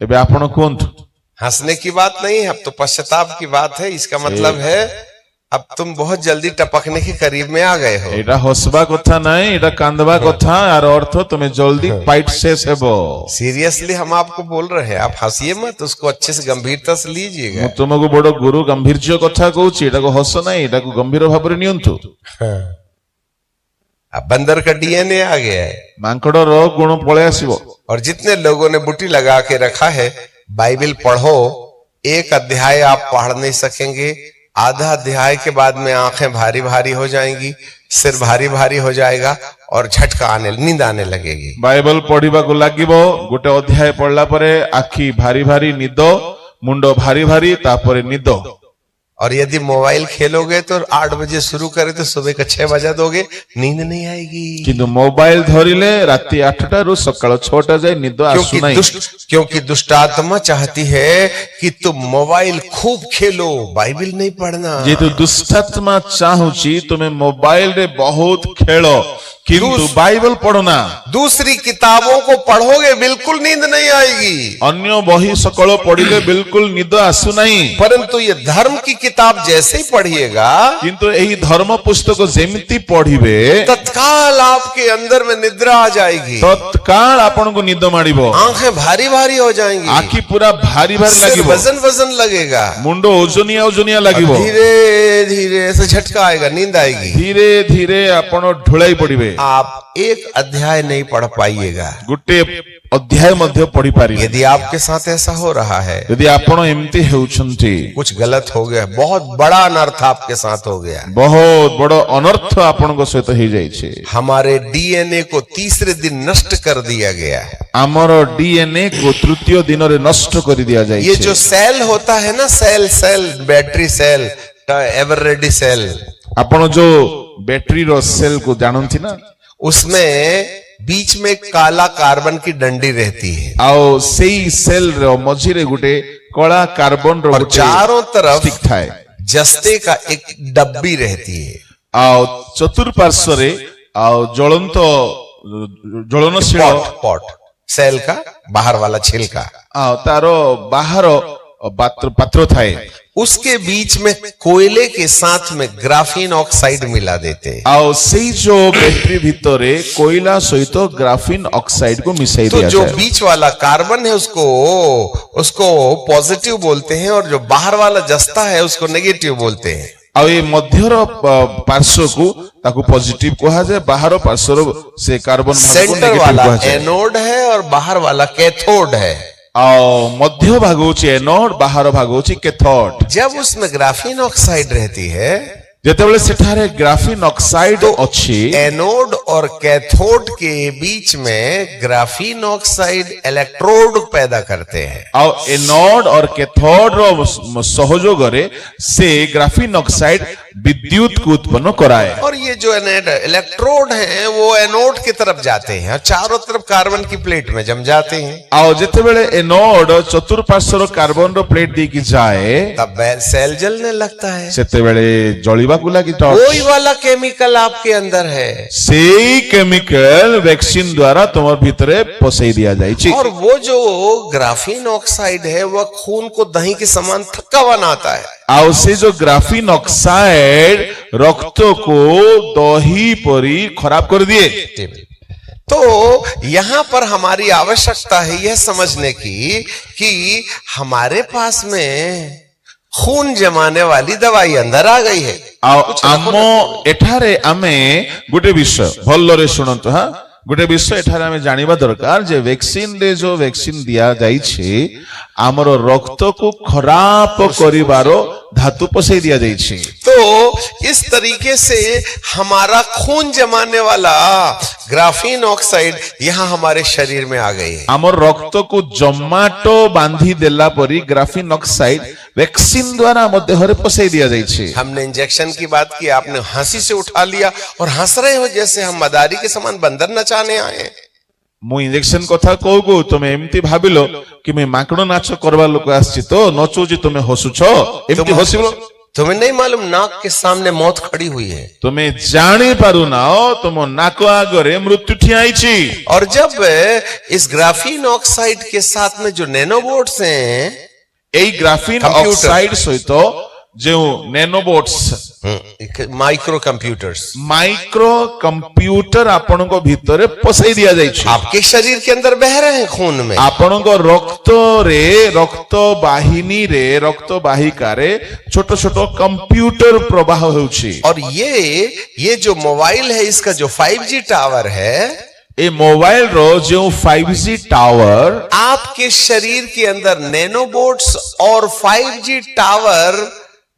एबे आपण कोंत हंसने की बात नहीं है, अब तो पश्चाताप की बात है। इसका मतलब है अब तुम बहुत जल्दी टपकने के करीब में आ गए हो। এটা হসবা কথা নাই, এটা কান্দবা কথা, আর অর্থ তুমি জলদি পাইট শেষ হেবো। सीरियसली हम आपको बोल रहे हैं, आप हंसिए मत, उसको अच्छे से गंभीरता से लीजिएगा। ମୁଁ ତୁମକୁ ବଡ ଗୁରୁ ଗମ୍ଭୀର୍ଯ୍ୟ କଥା କହୁଛି, ଏଟାକୁ ହସ ନାହିଁ, ଏଟାକୁ ଗମ୍ଭୀର ଭାବରେ ନିଅନ୍ତୁ। अब बंदर का डीएनए आ गया है, ମାଙ୍କଡର ଗୁଣ ପଳେଇ ଆସିବ। और जितने लोगों ने बुटी लगा के रखा है, बाइबल पढ़ो, एक अध्याय आप पढ़ नहीं सकेंगे, आधा अध्याय के बाद में आंखें भारी भारी हो जाएंगी, सिर भारी भारी हो जाएगा और झटका आने, नींद आने लगेगी। ବାଇବଲ ପଢିବାକୁ ଲାଗିବ, ଗୋଟେ ଅଧ୍ୟାୟ ପଢିଲା ପରେ ଆଖି ଭାରି ଭାରି, ନିଦ, ମୁଣ୍ଡ ଭାରି ଭାରି, ତାପରେ ନିଦ। और यदि मोबाइल खेलोगे तो 8 बजे शुरू करे तो सुबह का 6 बजा दोगे, नींद नहीं आएगी। କିନ୍ତୁ ମୋବାଇଲ ଧରିଲେ ରାତି 8ଟାରୁ ସକାଳ 6ଟା ଯାଏ ନିଦ ଆସୁନାହିଁ। क्योंकि दुष्ट आत्मा चाहती है कि तुम मोबाइल खूब खेलो, बाइबल नहीं पढ़ना। ଯେହେତୁ ଦୁଷ୍ଟାତ୍ମା ଚାହୁଁଛି ତୁମେ ମୋବାଇଲରେ ବହୁତ ଖେଳ, କିନ୍ତୁ ବାଇବଲ ପଢନା। दूसरी किताबों को पढ़ोगे बिल्कुल नींद नहीं आएगी। ଅନ୍ୟ ବହି ସକାଳ ପଢିଲେ ବିଲକୁଲ ନିଦ ଆସୁନାହିଁ। परंतु ये धर्म की किताब जैसे ही पढ़िएगा, କିନ୍ତୁ ଏହି ଧର୍ମ ପୁସ୍ତକ ଯେମିତି ପଢିବେ तत्काल आपके अंदर में निद्रा आ जाएगी, ତତ୍କାଳ ଆପଣଙ୍କୁ ନିଦ ମାଡ଼ିବ, आंखें भारी भारी हो जाएंगी, ଆଖି ପୁରା ଭାରି ଭାରି सिर ଲାଗିବ, वजन वजन लगेगा, ମୁଣ୍ଡ ଓଜନିଆ ଓଜନିଆ ଲାଗିବ, धीरे धीरे ऐसे झटका आएगा, नींद आएगी। ଧୀରେ ଧୀରେ ଆପଣ ଢୋଳାଇ ପଡିବେ। आप एक अध्याय नहीं पढ़ पाइएगा ଗୋଟେ ଅଧ୍ୟାୟ ମଧ୍ୟ ପଢି ପାରିବେ। यदि आपके साथ ऐसा हो रहा है, ଯଦି ଆପଣ ଏମିତି ହେଉଛନ୍ତି, कुछ गलत हो गया, बहुत बड़ा अनर्थ आपके साथ हो गया। ବହୁତ ବଡ ଅନର୍ଥ ଆପଣଙ୍କ ସହିତ ହେଇଯାଇଛି। हमारे डीएनए को तीसरे दिन नष्ट कर दिया गया है। ଆମର ଡିଏନଏ କୁ ତୃତୀୟ ଦିନରେ ନଷ୍ଟ କରି ये ଦିଆଯାଇଛି। जो सेल होता है ना, cell cell battery cell, Eveready cell, ଆପଣ ଯୋଉ ବ୍ୟାଟେରୀର ସେଲ୍ କୁ ଜାଣନ୍ତି ନା, उसमें बीच में काला कार्बन की डंडी रहती है ଆଉ ସେଇ ସେଲ୍ ର ମଝିରେ ଗୋଟେ କଳା କାର୍ବନ ର और ଗୋଟେ चारों तरफ stick ଥାଏ, जस्ते का एक डब्बी रहती है। ଆଉ ଚତୁଃପାର୍ଶ୍ୱରେ ଆଉ ଜ୍ୱଳନଶୀଳ पॉट सेल का बाहर वाला छिलका, ଆଉ ତାର ବାହାର ପାତ୍ର ଥାଏ। उसके बीच में कोयले के साथ में ग्राफीन ऑक्साइड मिला देते हैं। ଆଉ ସେଇ ଯୋଉ ବ୍ୟାଟେରୀ ଭିତରେ କୋଇଲା ସହିତ ଗ୍ରାଫିନ ଅକ୍ସାଇଡ କୁ ମିଶାଇ तो जो ଦିଆଯାଏ। बीच वाला कार्बन है उसको पॉजिटिव बोलते हैं, और जो बाहर वाला जस्ता है उसको नेगेटिव बोलते हैं। ଆଉ ଏ ମଧ୍ୟର ପାର୍ଶ୍ୱକୁ ତାକୁ ପଜିଟିଭ କୁହାଯାଏ, ବାହାର ପାର୍ଶ୍ୱର ସେ କାର୍ବନ ଭାଗକୁ सेंटर ନେଗେଟିଭ वाला କୁହାଯାଏ। एनोड है और बाहर वाला कैथोड है। ଆଉ ମଧ୍ୟ ଭାଗ ହଉଛି ଏନୋଡ, ବାହାର ଭାଗ ହଉଛି କେଥୋଡ। जब उसमें ग्राफीन ऑक्साइड रहती है, ଯେତେବେଳେ ସେଠାରେ ଗ୍ରାଫିନ ଅକ୍ସାଇଡ ଅଛି, एनोड और कैथोड के बीच में ग्राफीन ऑक्साइड इलेक्ट्रोड पैदा करते हैं। ଆଉ ଏନୋଡ और कैथोड ର ସହଯୋଗରେ ସେ ଗ୍ରାଫିନ ଅକ୍ସାଇଡ विद्युत को उत्पन्न कराए। और ये जो इलेक्ट्रोड हैं वो एनोड की तरफ जाते हैं और चारों तरफ कार्बन की प्लेट में जम जाते हैं। ଆଉ ଯେତେବେଳେ ଏନୋଡ ଚତୁଃପାର୍ଶ୍ୱର କାର୍ବନର ପ୍ଲେଟ ଦେଇକି ଯାଏ, तब सेल जलने लगता है। ସେତେବେଳେ ଜଳିବାକୁ ଲାଗି वही वाला केमिकल आपके अंदर है, ସେଇ କେମିକାଲ ଭ୍ୟାକ୍ସିନ ଦ୍ୱାରା ତୁମ ଭିତରେ ପଶେଇ ଦିଆଯାଇଛି। और वो जो ग्राफीन ऑक्साइड है वह खून को दही के समान थक्का बनाता है। ଆଉ ସେ ଯୋଉ ଗ୍ରାଫିନ ଅକ୍ସାଇଡ ରକ୍ତକୁ ଦହି ପରି ଖରାପ କରିଦିଏ। तो यहां पर हमारी आवश्यकता है यह समझने की कि हमारे पास में खून जमाने वाली दवाई अंदर आ गई है। ଆଉ ଆମ ଏଠାରେ ଆମେ ଗୋଟେ ବିଷୟ ଭଲରେ ଶୁଣନ୍ତୁ। ହଁ, ଗୋଟେ ବିଷୟ ଏଠାରେ ଆମେ ଜାଣିବା ଦରକାର ଯେ ଭ୍ୟାକ୍ସିନରେ ଯୋଉ ଭ୍ୟାକ୍ସିନ ଦିଆଯାଇଛି, ଆମର ରକ୍ତକୁ ଖରାପ କରିବାର धातु पसई दिया जाइए। तो इस तरीके से हमारा खून जमाने वाला ग्राफीन ऑक्साइड यहाँ हमारे शरीर में आ गई है। आमर रक्त को जमाटो बांधी देला परी ग्राफीन ऑक्साइड वैक्सीन द्वारा हम देहरे पसई दिया जाइए। हमने इंजेक्शन की बात की, आपने हंसी से उठा लिया और हंस रहे हो जैसे हम मदारी के समान बंदर नचाने आए। मु इंजेक्शन कथा कहू तुमे एमती भाबिलो कि मैं माकड़ नाच करवा लोक आछि तो नचौजी तुमे हसुछ एमती हसिबो। तुम्हें नहीं मालूम नाक के सामने मौत खड़ी हुई है, तुम्हें जानी पारु ना तुम नाक आगरे मृत्यु ठियाइछि। और जब इस ग्राफीन ऑक्साइड के साथ में जो नैनोबोट्स हैं, एई ग्राफीन ऑक्साइड सहित जो nanobots micro computers micro computer आपण को भीतर पसई दिया जाय छै आपके शरीर के अंदर बह रहे हैं खून में। आपण को रक्त वाहिनी रे रक्त वाहिका रे छोट छोट कंप्यूटर प्रवाह होउछि और ये जो मोबाइल है इसका जो 5G टावर है, ए मोबाइल रो जो 5G टावर आपके शरीर के अंदर नैनोबोट्स और 5G टावर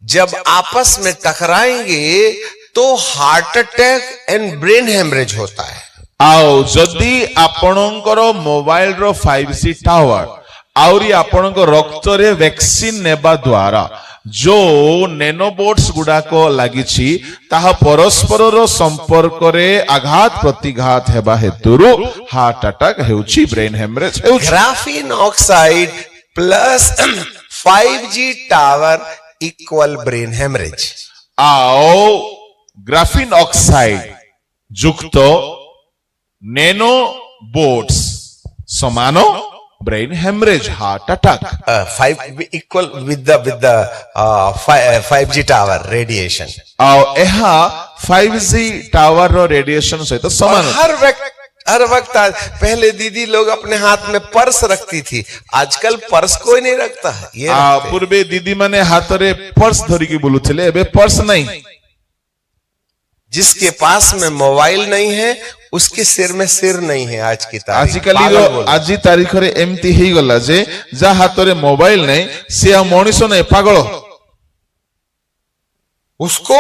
जब आपस में टकराएंगे तो heart attack and brain haemorrhage होता है। आओ जदि आपणकर मोबाइल रो 5G टावर आउरी आपणक रक्त रे वैक्सीन नेबा द्वारा जो नैनोबोट्स गुड़ाक लागिछि ताहा परस्पर रो संपर्क रे आघात प्रतिघात हेबा हेतुरु हार्ट अटैक हेउछि ब्रेन हेमरेज हेउछि। Graphene oxide plus 5G tower equal brain haemorrhage. आओ ग्राफीन ऑक्साइड युक्त नैनोबोट्स समानो brain haemorrhage heart attack 5 equal with the 5G tower radiation। आओ एहा 5G टावर रो रेडिएशन सहित समान हर वक्त पहले दीदी लोग अपने हाथ में पर्स रखती थी, आजकल पर्स कोई नहीं रखता है। ये पूर्वे दीदी माने हाथ रे पर्स धरी की बोलुथिले, एबे पर्स नहीं। जिसके पास में मोबाइल नहीं है उसके सिर में सिर नहीं है। आज की तारीख आजिकली आज तारीख रे एमती ही गला जे जा हाथ रे मोबाइल नहीं से मनीष नहीं पागल, उसको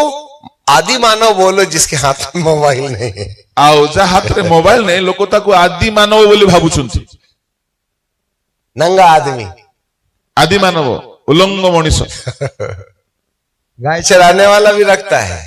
आदि मानव बोलो जिसके हाथ में मोबाइल नहीं है। आओ जा हाथ रे मोबाइल नहीं लोक ताको आदि मानव बोली भाबुछंती। नंगा आदमी आदि मानव उलंग मनीष गाय चराने वाला भी रखता है,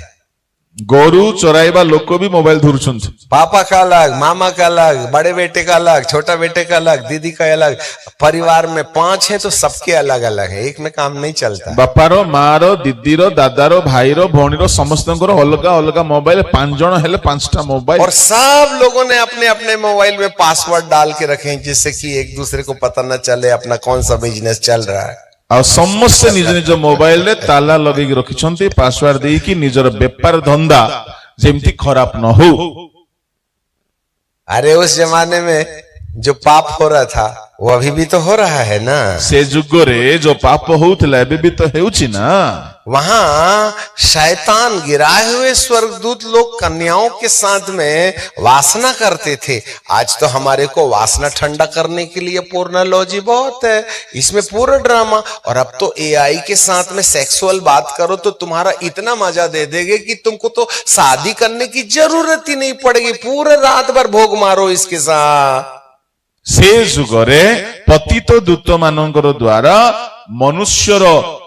गोरु चोराइबा लोक भी मोबाइल धुरछंती। पापा का अलग, मामा का अलग, बड़े बेटे का अलग, छोटा बेटे का अलग, दीदी का अलग। परिवार में 5 है तो सबके अलग अलग है, एक में काम नहीं चलता। बापारो मारो दीदीरो दादारो भाईरो भौणीरो समस्तंकर अलग अलग मोबाइल, 5 जण हेले 5टा मोबाइल और सब लोगों ने अपने अपने मोबाइल में पासवर्ड डाल के रखे हैं जिससे कि एक दूसरे को पता न चले अपना कौन सा बिजनेस चल रहा है। और समस्त निज निज मोबाइल रे ताला लगे रखिछंती पासवर्ड दे कि निजर व्यापार धंदा जेमती खराब न हो। अरे उस जमाने में जो पाप हो रहा था वो अभी भी तो हो रहा है ना। से जुग रे जो पाप होउतला एबे भी तो हेउछि ना। वहां शैतान गिराए हुए स्वर्गदूत लोग कन्याओं के साथ में वासना करते थे। आज तो हमारे को वासना ठंडा करने के लिए पोर्नोलॉजी बहुत है, इसमें पूरा ड्रामा। और अब तो एआई के साथ में सेक्सुअल बात करो तो तुम्हारा इतना मजा दे देंगे कि तुमको तो शादी करने की जरूरत ही नहीं पड़ेगी, पूरे रात भर भोग मारो इसके साथ। से जुगरे पतित दूत मानकर द्वारा मनुष्यर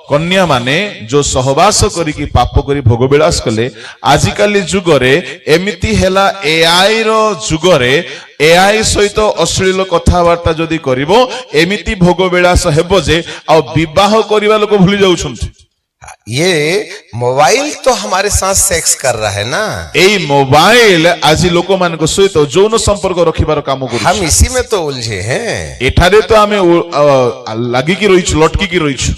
कन्या माने जो सहवास करिकी पाप करी भोग विलास कले। आजिकाली जुगरे एमिति हेला एआई रो जुगरे एआई सहित अश्लील कथावार्ता जदि करिवो एमिति भोग विलास हेबो जे आ विवाह करिवा लोक भूली जाउछंती। ये मोबाइल तो हमारे साथ सेक्स कर रहा है ना। ए मोबाइल आज लोक मान को सहित जौन संपर्क रखिबार काम करू, हम इसी में तो उलझे हैं। एठारे तो हमें लागी की रही लटकी की रही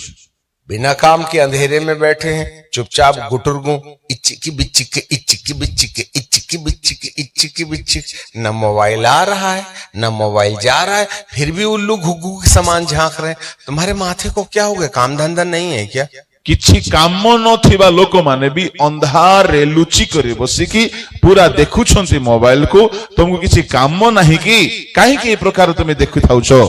बिना काम के अंधेरे में बैठे हैं चुपचाप गुटुरगु इच्चिकी बिच्चिके इच्चिकी बिच्चिके इच्चिकी बिच्चिके इच्चिकी बिच्चिक। न मोबाइल आ रहा है न मोबाइल जा रहा है, फिर भी उल्लू घुग्गू के समान झांक रहे हैं। तुम्हारे माथे को क्या हो गया, काम धंधा नहीं है क्या? किछि काम नथिबा लोक माने भी अंधार रे लुचि करे बसिकी पूरा देखुछंती मोबाइल को। तुमको किछि काम नाही कि काहे कि ए प्रकार तुम देखु थाउछो।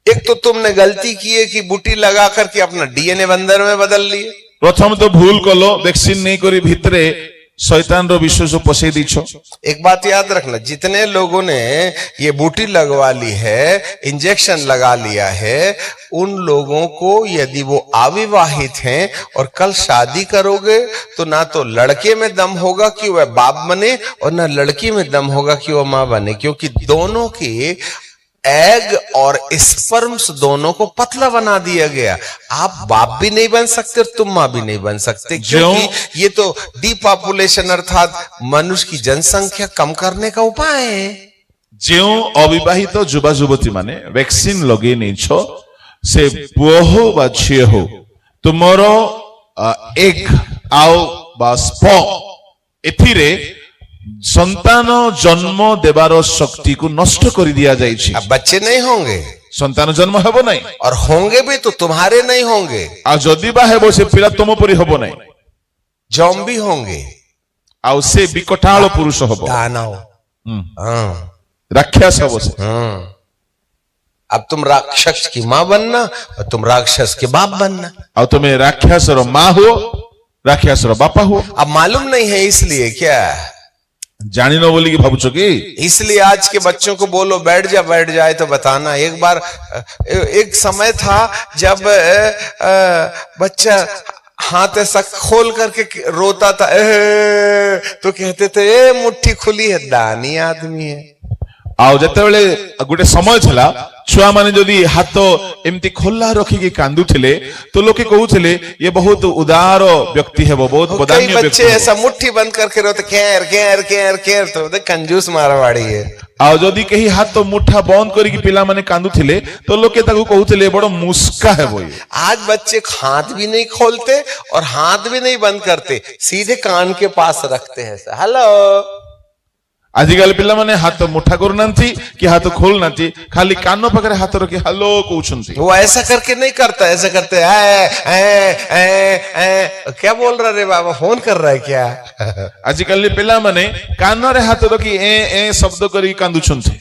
एक तो तुमने गलती की है कि बूटी लगा करके अपना डीएनए बंदर में बदल लिए। प्रथम तो भूल कलो, वैक्सीन नहीं करी भितरे शैतान रो विश्वास पसई दीछो। एक बात याद रखना, जितने लोगों ने ये बूटी लगवा ली है, इंजेक्शन लगा लिया है, उन लोगों को यदि वो अविवाहित हैं और कल शादी करोगे तो ना तो लड़के में दम होगा कि वह बाप बने और ना लड़की में दम होगा कि वह मां बने, क्योंकि दोनों के एग और स्पर्म्स दोनों को पतला बना दिया गया। आप बाप भी नहीं बन सकते और तुम मां भी नहीं बन सकते, क्योंकि ये तो डिपॉपुलेशन अर्थात मनुष्य की जनसंख्या कम करने का उपाय है। जो अविवाहित युवा युवती माने वैक्सीन लगे नहीं छो से पुओ हो बा झियो हो ତୁମର ଏଗ ଆଉ ବା ସ୍ପର୍ମ ଏଥିରେ ସନ୍ତାନ ଜନ୍ମ ଦେବାର ଶକ୍ତିକୁ ନଷ୍ଟ କରି ଦିଆଯାଇଛି। अब बच्चे नहीं होंगे ସନ୍ତାନ ଜନ୍ମ ହେବ ନାହିଁ, और होंगे भी तो तुम्हारे नहीं होंगे, ଆଉ ଯଦି ବା ହେବ ସେ ପିଲା ତୁମ ପରି ହେବ ନାହିଁ, जॉम्बी होंगे, ଆଉ ସେ ବିକଟାଳ ପୁରୁଷ ହବ, दानव। हाँ ରାକ୍ଷସ ହବ ସେ। हाँ। अब तुम राक्षस की माँ बनना और तुम राक्षस के बाप बनना। ଆଉ ତୁମେ ରାକ୍ଷସର ମା ହୁଅ, ରାକ୍ଷସର ବାପା ହୁଅ। अब मालूम नहीं है इसलिए क्या? ଜାଣିନ ବୋଲିକି ଭାବୁଛ କି? इसलिए आज के बच्चों को बोलो बैठ जाए तो बताना। एक बार एक समय था जब बच्चा हाथ ऐसा खोल करके रोता था, तो कहते थे ए मुट्ठी खुली है, दानी आदमी है। ଆଉ ଯେତେବେଳେ ଗୋଟେ ସମୟ ଥିଲା ଛୁଆ ମାନେ ଯଦି ହାତ ଏମିତି ଖୋଲା ରଖିକି କାନ୍ଦୁଥିଲେ ତ ଲୋକେ କହୁଥିଲେ ଇଏ ବହୁତ ଉଦାର ବ୍ୟକ୍ତି ହେବ, ବହୁତ कई ବଦାନ୍ୟ ବ୍ୟକ୍ତି बच्चे ହେବ। ऐसा मुट्ठी बंद करके रोते केर केर केर केर, तो बोलते कंजूस मारवाड़ी है। ଆଉ ଯଦି କେହି ହାତ ମୁଠା ବନ୍ଦ କରିକି ପିଲାମାନେ କାନ୍ଦୁଥିଲେ ତ ଲୋକେ ତାକୁ କହୁଥିଲେ ବଡ ମୁସ୍କା ହେବ ଇଏ। आज बच्चे हाथ भी नहीं खोलते और हाथ भी नहीं बंद करते, सीधे कान के पास रखते हैं। हेलो, ଆଜିକାଲି ପିଲାମାନେ ହାତ ମୁଠା କରୁନାହାନ୍ତି କି ହାତ ଖୋଲୁନାହାନ୍ତି, ଖାଲି କାନ ପାଖରେ ହାତ ରଖି ହାଲୋ କହୁଛନ୍ତି। वो ऐसा करके नहीं करता, ऐसा करते क्या बोल रहा रे बाबा, फोन कर रहा है क्या? ଆଜିକାଲି ପିଲାମାନେ କାନରେ ହାତ ରଖି ଏ ଶବ୍ଦ କରି କାନ୍ଦୁଛନ୍ତି।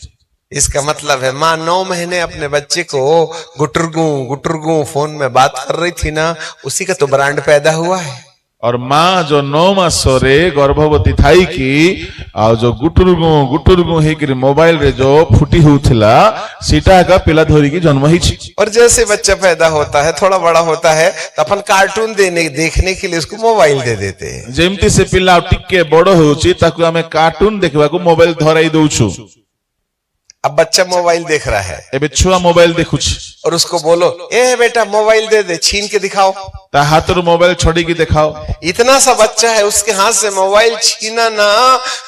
इसका मतलब है माँ 9 महीने अपने बच्चे को गुटरगू फोन में बात कर रही थी ना, उसी का तो ब्रांड पैदा हुआ है। और माँ जो 9 मासरे गर्भवती थाई की आ जो गुटुरगु हेकरी मोबाइल रे जो फुटी होउथिला सीटा का पिला धोरी की जन्म ही छी। और जैसे बच्चा पैदा होता है, थोड़ा बड़ा होता है, तो अपन कार्टून देखने के लिए उसको मोबाइल दे देते हैं। जेमती से पिला टिके बड़ होउची ताकू हमें कार्टून देखबा को मोबाइल धराई दउछु। अब बच्चा मोबाइल देख रहा है एबे छुआ मोबाइल देखुछ और उसको बोलो ए बेटा मोबाइल दे दे, छीन के दिखाओ। ता हाथर मोबाइल छोड़ी की दिखाओ। इतना सा बच्चा है, उसके हाथ से मोबाइल छीना ना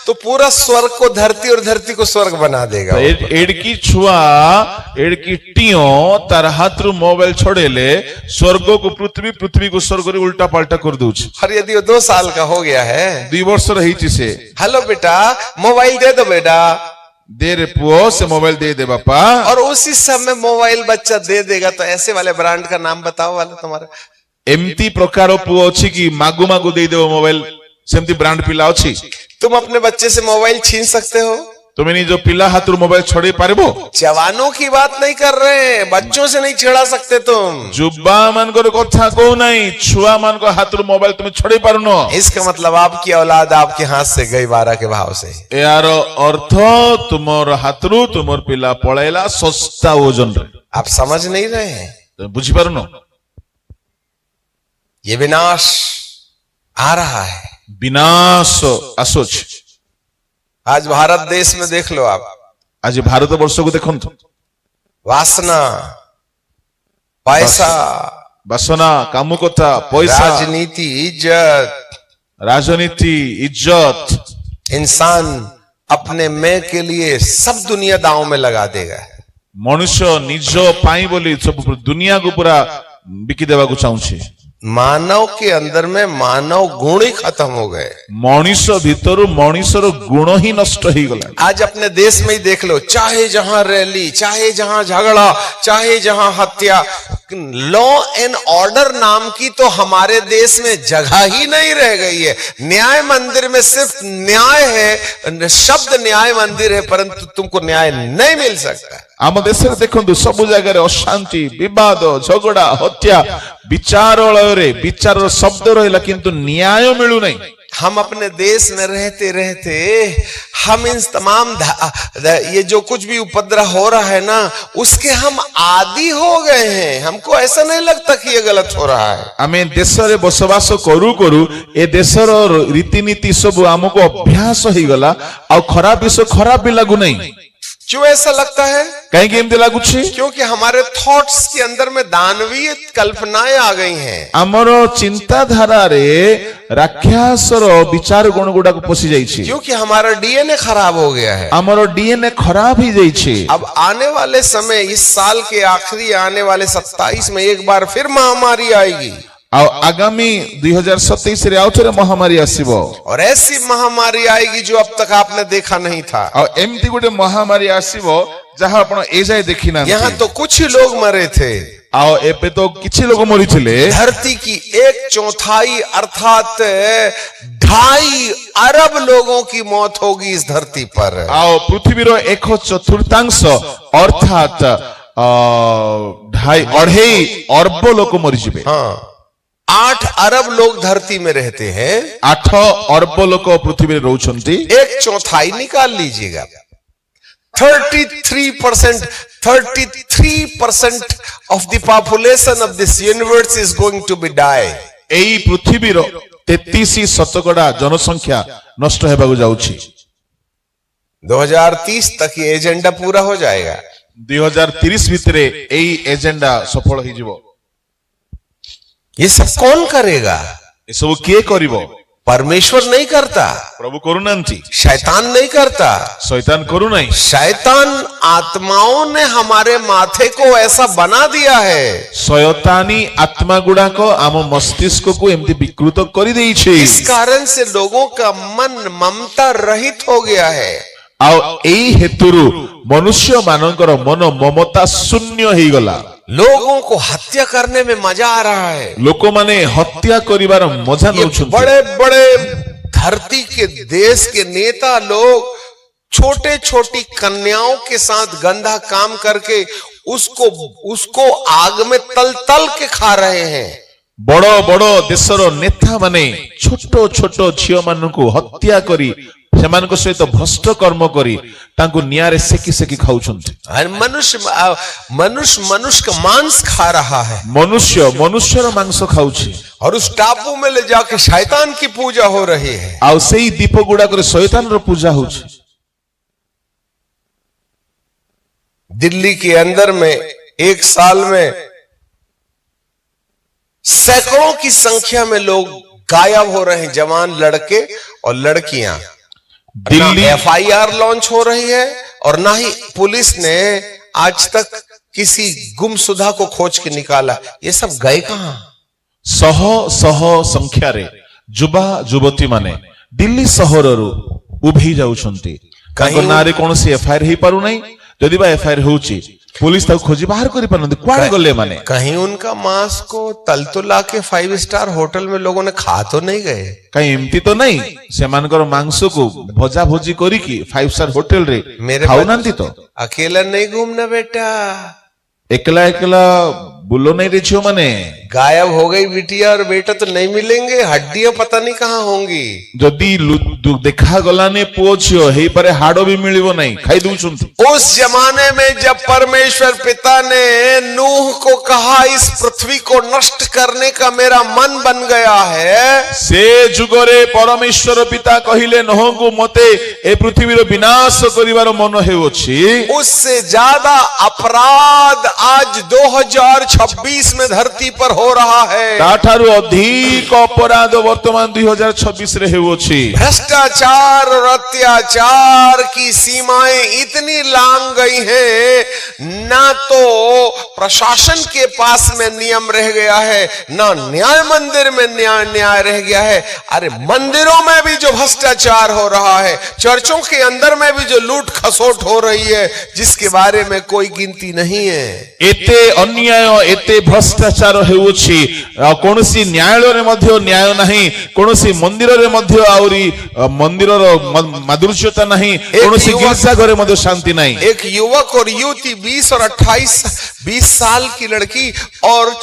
तो पूरा स्वर्ग को धरती और धरती को स्वर्ग बना देगा। एड़की छुआ एड़की टियो तार हाथर मोबाइल छोड़ेले स्वर्ग को पृथ्वी, पृथ्वी को स्वर्ग रे उल्टा पाल्टा कर दउछ। और यदि वो 2 साल का हो गया है, 2 वर्ष रही से हेलो बेटा मोबाइल दे दो बेटा, दे रे पुओ से मोबाइल दे दे बापा, और उसी समय मोबाइल बच्चा दे देगा। तो ऐसे वाले ब्रांड का नाम बताओ वाला तुम्हारा। एमती प्रकार पुओ अछि कि मागु मागु दे देबो मोबाइल, सेमती ब्रांड पिला अछि। तुम अपने बच्चे से मोबाइल छीन सकते हो? तुम नहीं जो पिला हाथ मोबाइल छोड़े पारबो? जवानों की बात नहीं कर रहे हैं, बच्चों से नहीं छेड़ा सकते तुम। जुब्बा मान को कथा को नहीं, छुआ मान को हाथ मोबाइल तुम छोड़े पारुनो। इसका मतलब आपकी औलाद आपके हाथ से गई 12 के भाव से। यार अर्थ तुमर हाथरू तुमर पिला पळैला सस्ता ओजन रे। आप समझ नहीं रहे हैं, तो बुझी पारुनो ये विनाश आ रहा है। विनाश आसोच आज भारत देश में देख लो आप, आज भारत वर्ष को देखो, वासना, पैसा, बासना, कामुकता, पैसा, राजनीति, इज्जत, राजनीति, इज्जत, इंसान अपने मैं के लिए सब दुनिया दांव में लगा देगा। मनुष्य निज पाई बोली सब दुनिया को पूरा बिकी देवा को चाहूछे। मानव के अंदर में मानव गुण ही खत्म हो गए। मनुष्य भीतर मनुष्यर गुण ही नष्ट हो गला। आज अपने देश में ही देख लो, चाहे जहां रैली, चाहे जहां झगड़ा, चाहे जहां हत्या, लॉ एंड ऑर्डर नाम की तो हमारे देश में जगह ही नहीं रह गई है। न्याय मंदिर में सिर्फ न्याय है, शब्द न्याय मंदिर है, परंतु तुमको न्याय नहीं मिल सकता। आम देश देखो सब जगह अशांति, विवाद, झगड़ा, हत्या, विचारालय रे विचार शब्द रहा किंतु न्याय मिलू नहीं। हम अपने देश में रहते रहते हम इन तमाम ये जो कुछ भी उपद्रव हो रहा है ना, उसके हम आदी हो गए हैं। हमको ऐसा नहीं लगता कि ये गलत हो रहा है। आमे देश रे बसवास करू करू ए देशर रीतिनीति सब हमको अभ्यास हो गला आ खराब विषय खराब भी लागू नहीं। क्यों ऐसा लगता है? कहीं गेम दिला कुछ, क्योंकि हमारे थॉट्स के अंदर में दानवीय कल्पनाएं आ गई हैं। हमरो चिंताधारा रे राक्षसर विचार गुण गुडा को पसी जाई छी। क्योंकि हमारा डीएनए खराब हो गया है। हमरो डीएनए खराब ही जाई छी। अब आने वाले समय, इस साल के आखिरी आने वाले 27 में एक बार फिर महामारी आएगी। ଆଉ ଆଗାମୀ 2027 ରେ ଆଉ ଥରେ ମହାମାରୀ ଆସିବ और ऐसी महामारी आएगी जो अब तक आपने देखा नहीं था। ଆଉ ଏମିତି ଗୋଟେ ମହାମାରୀ ଆସିବ ଯାହା ଆପଣ ଏ ଯାଏ ଦେଖି यहाँ ନାହାନ୍ତି तो कुछ ही लोग मरे थे। ଆଉ ଏବେ ତ କିଛି ଲୋକ ମରିଥିଲେ धरती की 1/4 अर्थात 2.5 अरब लोगों की मौत होगी इस धरती पर। ଆଉ ପୃଥିବୀର 1/4 ଅର୍ଥାତ 2.5 ଅର୍ବ ଲୋକ ମରିଯିବେ। हाँ, 8 अरब लोग धरती में रहते हैं। 8 ଅର୍ବ ଲୋକ ପୃଥିବୀରେ ରହୁଛନ୍ତି। 1/4 निकाल लीजिएगा। 33% of the population of this universe is going to be die. ଏଇ ପୃଥିବୀର 33% ଜନସଂଖ୍ୟା ନଷ୍ଟ ହେବାକୁ ଯାଉଛି। 2030 तक ये एजेंडा पूरा हो जाएगा। 2030 ଭିତରେ ଏଇ ଏଜେଣ୍ଡା ସଫଳ ହେଇଯିବ। ये सब कौन करेगा? ଏସବୁ କିଏ କରିବ? परमेश्वर नहीं करता, ପ୍ରଭୁ କରୁନାହାନ୍ତି, शैतान नहीं करता। ଶୈତାନ କରୁନାହିଁ। शैतान आत्माओं ने हमारे माथे को ऐसा बना दिया है। ଶୟତାନୀ ଆତ୍ମା ଗୁଡାକ ଆମ ମସ୍ତିଷ୍କକୁ ଏମିତି ବିକୃତ କରିଦେଇଛି। इस कारण से लोगों का मन ममता रहित हो गया है। ଆଉ ଏଇ ହେତୁରୁ ମନୁଷ୍ୟ ମାନଙ୍କର ମନ ମମତା ଶୂନ୍ୟ ହେଇଗଲା। लोगों को हत्या करने में मजा आ रहा है। ଲୋକମାନେ ହତ୍ୟା କରିବାର ମଜା ये ନେଉଛନ୍ତି। बड़े बड़े धरती के देश के नेता लोग छोटे छोटी कन्याओं के साथ गंदा काम करके उसको आग में तल तल के खा रहे हैं। ବଡ ବଡ ଦେଶର ନେତା ମାନେ ଛୋଟ ଛୋଟ ଝିଅ ମାନଙ୍କୁ ହତ୍ୟା କରି ସେମାନଙ୍କ ସହିତ ଭ୍ରଷ୍ଟ କର୍ମ କରି ତାଙ୍କୁ ନିଆଁରେ ସେକି ସେକି ଖାଉଛନ୍ତି। मनुष्य का मांस खा रहा है ମନୁଷ୍ୟ ମନୁଷ୍ୟର ମାଂସ ଖାଉଛି। और उस टापू में ले जाके शैतान की पूजा हो रही है। ଆଉ ସେଇ ଦୀପ ଗୁଡାକରେ ଶୈତାନର ପୂଜା ହଉଛି। दिल्ली के अंदर में एक साल में सैकड़ों की संख्या में लोग गायब हो रहे हैं, जवान लड़के और लड़कियां। दिल्ली FIR लॉन्च हो रही है और ना ही पुलिस ने आज तक किसी गुमशुदा को खोज के निकाला। ये सब गए कहां? ଶହ ଶହ ସଂଖ୍ୟାରେ ଯୁବା ଯୁବତୀ ମାନେ ଦିଲ୍ଲୀ ସହରରୁ ଉଭେଇ ଯାଉଛନ୍ତି। ତାଙ୍କ ନାଁରେ କୌଣସି FIR ହେଇପାରୁନାହିଁ। ଯଦି ବା FIR ହେଉଛି पुलिस ताको खोजी बाहर करी पारनते कुआड़े गले माने। कहीं उनका मांस को तल तो लाके 5 स्टार होटल में लोगों ने खा तो नहीं गए? कहीं एमती तो नहीं सेमानकर मांस को भजा भोजी करी की 5 स्टार होटल रे खाऊ नांती तो। अकेला नहीं घूमना बेटा, एकला एकला बुलो नहीं रे छियो माने। गायब हो गई बिटिया और बेटा तो नहीं मिलेंगे, हड्डियां पता नहीं कहां होंगी। जदी देखा गलाने पुओ छियो हेई परे हाडो भी मिलिबो नहीं, खाई दूछुंती। उस जमाने में जब परमेश्वर पिता ने नूह को कहा इस पृथ्वी को नष्ट करने का मेरा मन बन गया है, से जुगरे परमेश्वर पिता कहिले नूह को मते ए पृथ्वी रो विनाश करिवार मन हेउछि। उससे ज्यादा अपराध आज 2026 में धरती पर हो रहा है। ताठारु अधिक अपराध वर्तमान 2026 रे हेउछि। भ्रष्टाचार और अत्याचार की सीमाएं इतनी लांग गई हैं, ना तो प्रशासन के पास में नियम रह गया है, ना न्याय मंदिर में न्याय रह गया है। अरे मंदिरों में भी जो भ्रष्टाचार हो रहा है, चर्चों के अंदर में भी जो लूट खसोट हो रही है, जिसके बारे में कोई गिनती नहीं है। एते अन्याय एते भ्रष्टाचार हेउछि, कोनोसी न्यायालय रे मध्य न्याय नहीं, कोनोसी मंदिर रे मध्य आउरी मंदिर रो माधुर्यता नहीं, कोनोसी गिरजा घरे मध्य शांति नहीं। एक युवक और युवती 20 और 20 साल की लड़की और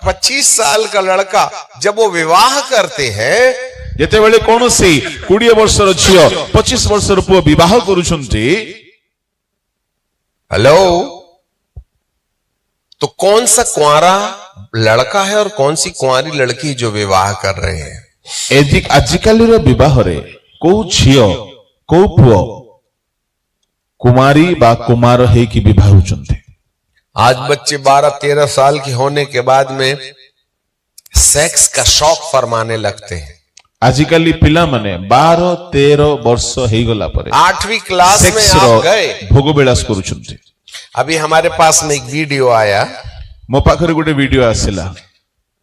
25 साल का लड़का जब वो विवाह करते हैं, जेते बेले कोनोसी 20 वर्षर झियो 25 वर्षर पुओ विवाह करूछंती, हेलो, तो कौन सा कुंवारा लड़का है और कौन सी कुंवारी लड़की जो विवाह कर रहे हैं? आजिकाली रो विवाह रे को झियो को पुओ कुमारी बा कुमार है कि विवाह होचंते। आज बच्चे 12-13 साल के होने के बाद में सेक्स का शौक फरमाने लगते हैं। आजिकाली पिला माने 12-13 वर्ष हे गला परे 8वीं क्लास में आप गए, भोग बेलास करूछंते। अभी हमारे पास में एक वीडियो आया, मो पाखरे गोटे वीडियो आसिला।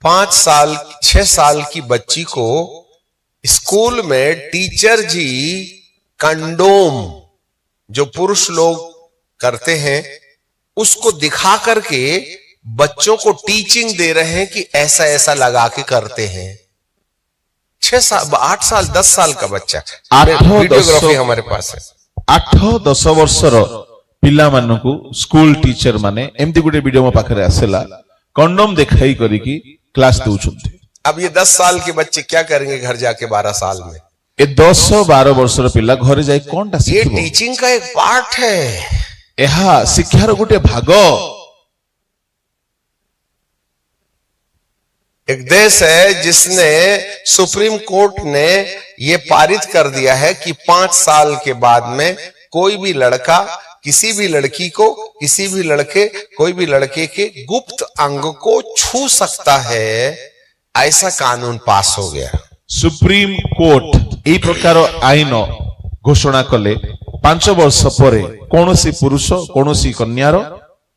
6 साल की बच्ची को स्कूल में टीचर जी कंडोम जो पुरुष लोग करते हैं उसको दिखा करके बच्चों को टीचिंग दे रहे हैं कि ऐसा ऐसा लगा के करते हैं। 6 साल 8 साल 10 साल का बच्चा, वीडियोग्राफी हमारे पास है। 8-10 वर्षर पिला मानकु स्कूल टीचर माने एमती गुटे वीडियो मो पाखरे आसेला कंडोम देखाई करिकी क्लास दउछंती। अब ये 10 साल के बच्चे क्या करेंगे घर जाके 12 साल में? ए 10-12 वर्षर पिला घरे जाई कोनटा ये सिखिबो? टीचिंग का एक पार्ट है। एहा शिक्षार गुटे भाग। एक देश है जिसने सुप्रीम कोर्ट ने ये पारित कर दिया है कि 5 साल के बाद में कोई भी लड़का किसी भी लड़की को, किसी भी लड़के कोई भी लड़के के गुप्त अंग को छू सकता है, ऐसा कानून पास हो गया। सुप्रीम कोर्ट एई प्रकार आईन घोषणा कले 5 वर्ष परे कोनोसी पुरुष कोनोसी कन्यार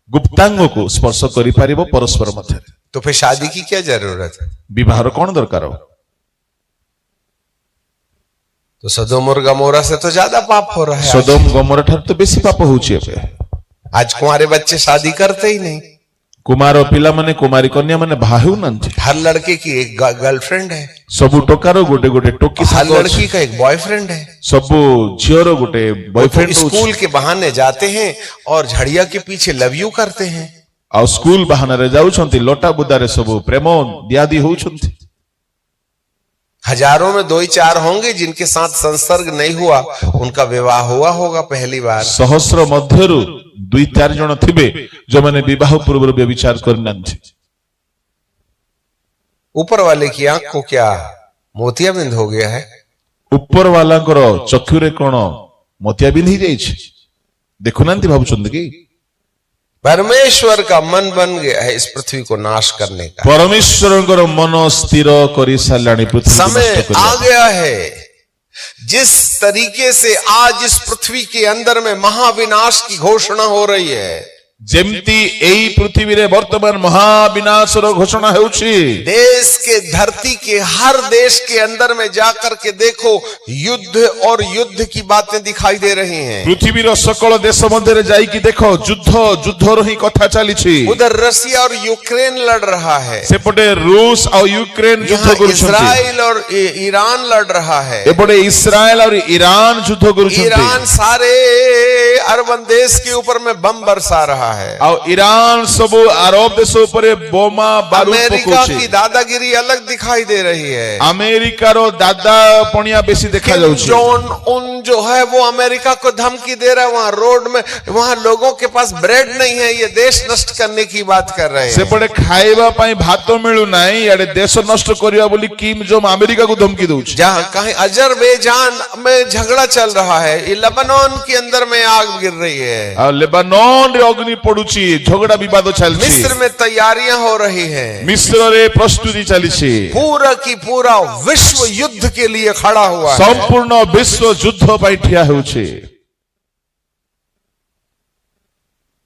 गुप्तांग को स्पर्श करि पारिबो परस्पर मध्य। तो फिर शादी की क्या जरूरत है? विवाहर कौन दरकार? तो सदोम और गमोरा से तो ज्यादा पाप हो रहा है। सदोम गमोरा ठार तो बेसी पाप होउची एबे। आज कुंवारे बच्चे शादी करते ही नहीं। कुमार पिला माने कुमारी कन्या माने भाहु नंती। हर लड़के की एक गर्लफ्रेंड है, सबु टोकार गोटे गोटे टोकी, हर लड़की का एक बॉयफ्रेंड है, सबु झियर गोटे बॉयफ्रेंड। स्कूल के बहाने जाते हैं और झड़िया के पीछे लव यू करते हैं। और स्कूल बहाना रे जाउछंती, लोटा बुदारे सबु प्रेम दियादी होउछंती। हजारों में 2-4 होंगे जिनके साथ संसर्ग नहीं हुआ, उनका विवाह हुआ होगा पहली बार। सहस्र मध्यरु 2-4 जन थिबे जो माने विवाह पूर्व व्यभिचार करनांती। ऊपर वाले की आंख को क्या मोतियाबिंद हो गया है? ऊपर वाला चक्षुरे कोन मोतियाबिंद ही जाइछ देखुनांती भाबुचंद की? परमेश्वर का मन बन गया है इस पृथ्वी को नाश करने का। परमेश्वर मन स्थिर करि सालाणी पृथ्वी समय आ गया है। जिस तरीके से आज इस पृथ्वी के अंदर में महाविनाश की घोषणा हो रही है, जेमती एई पृथ्वी रे वर्तमान महाविनाशर घोषणा हेउछि। देश के धरती के हर देश के अंदर में जाकर के देखो, युद्ध और युद्ध की बातें दिखाई दे रही हैं। पृथ्वी रो सकल देश मध्य रे जाई कि देखो युद्ध रो ही कथा चलीछि। उधर रसिया और यूक्रेन लड़ रहा है, सेपटे रूस और यूक्रेन युद्ध करुछंती। इस्राइल और ईरान लड़ रहा है, एपटे इस्राएल और ईरान युद्ध करुछंती। ईरान सारे अरब देश के ऊपर में बम बरसा रहा है। और ईरान सब अरब देश ऊपर बोमा बारूद अमेरिका की दादागिरी अलग दिखाई दे रही है। अमेरिका रो दादा पणिया बेसी देखा जाउछि। जॉन उन जो है वो अमेरिका को धमकी दे रहा है, वहां रोड में वहां लोगों के पास ब्रेड नहीं है, ये देश नष्ट करने की बात कर रहे हैं। सेपटे खाइबा पई भात मिलु नाही, याडे देश नष्ट करिया बोली किम जोम अमेरिका को धमकी दउछि। जहां कहीं अजरबैजान में झगड़ा चल रहा है, ये लेबनान के अंदर में आग गिर रही है, और लेबनान रे अग्नि पडुछि, झगड़ा विवाद चलछि। मिस्र में तैयारियां हो रही हैं, मिस्र रे प्रस्तुति चलिछि। पूरा की पूरा विश्व युद्ध के लिए खड़ा हुआ है। संपूर्ण विश्व युद्ध पई ठिया होछि।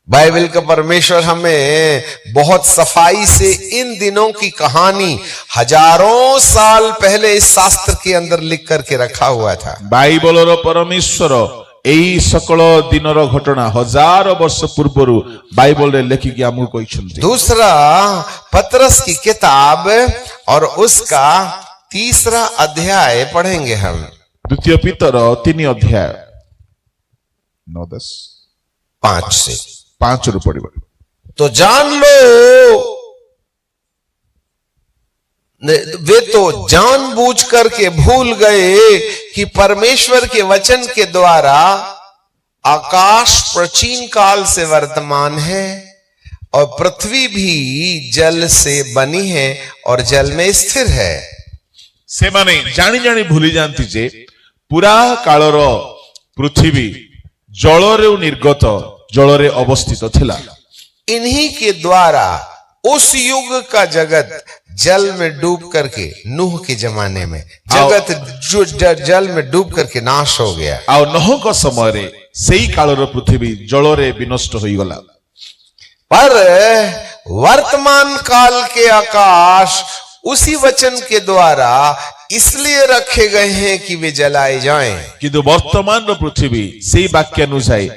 बाइबल का परमेश्वर हमें बहुत सफाई से इन दिनों की कहानी हजारों साल पहले इस शास्त्र के अंदर लिख करके रखा हुआ था। बाइबल रो परमेश्वर एई सकल दिनर घटना 1000 वर्ष पूर्वरु बाइबल रे लेखिकी हमहु कहिसंती। दूसरा पतरस की किताब और उसका 3रा अध्याय पढ़ेंगे हम। द्वितीय पीतर 3 अध्याय 9-10 5 से 5 रु पढ़िबा। तो जान लो, वे तो जानबूझ करके भूल गए कि परमेश्वर के वचन के द्वारा आकाश प्राचीन काल से वर्तमान है और पृथ्वी भी जल से बनी है और जल में स्थिर है। से माने जानी जानी भूली जानती जे पूरा कालर पृथ्वी जल रे निर्गत जल रे अवस्थित थिला। इन्हीं के द्वारा उस युग का जगत जल में डूब करके, नूह के जमाने में जगत जो जल में डूब करके नाश हो गया। और नूह का समय रे सेई कालर पृथ्वी जल रे विनष्ट होई गला। पर वर्तमान काल के आकाश उसी वचन के द्वारा इसलिए रखे गए हैं कि वे जलाए जाएं। किंतु वर्तमान पृथ्वी से वाक्य अनुसार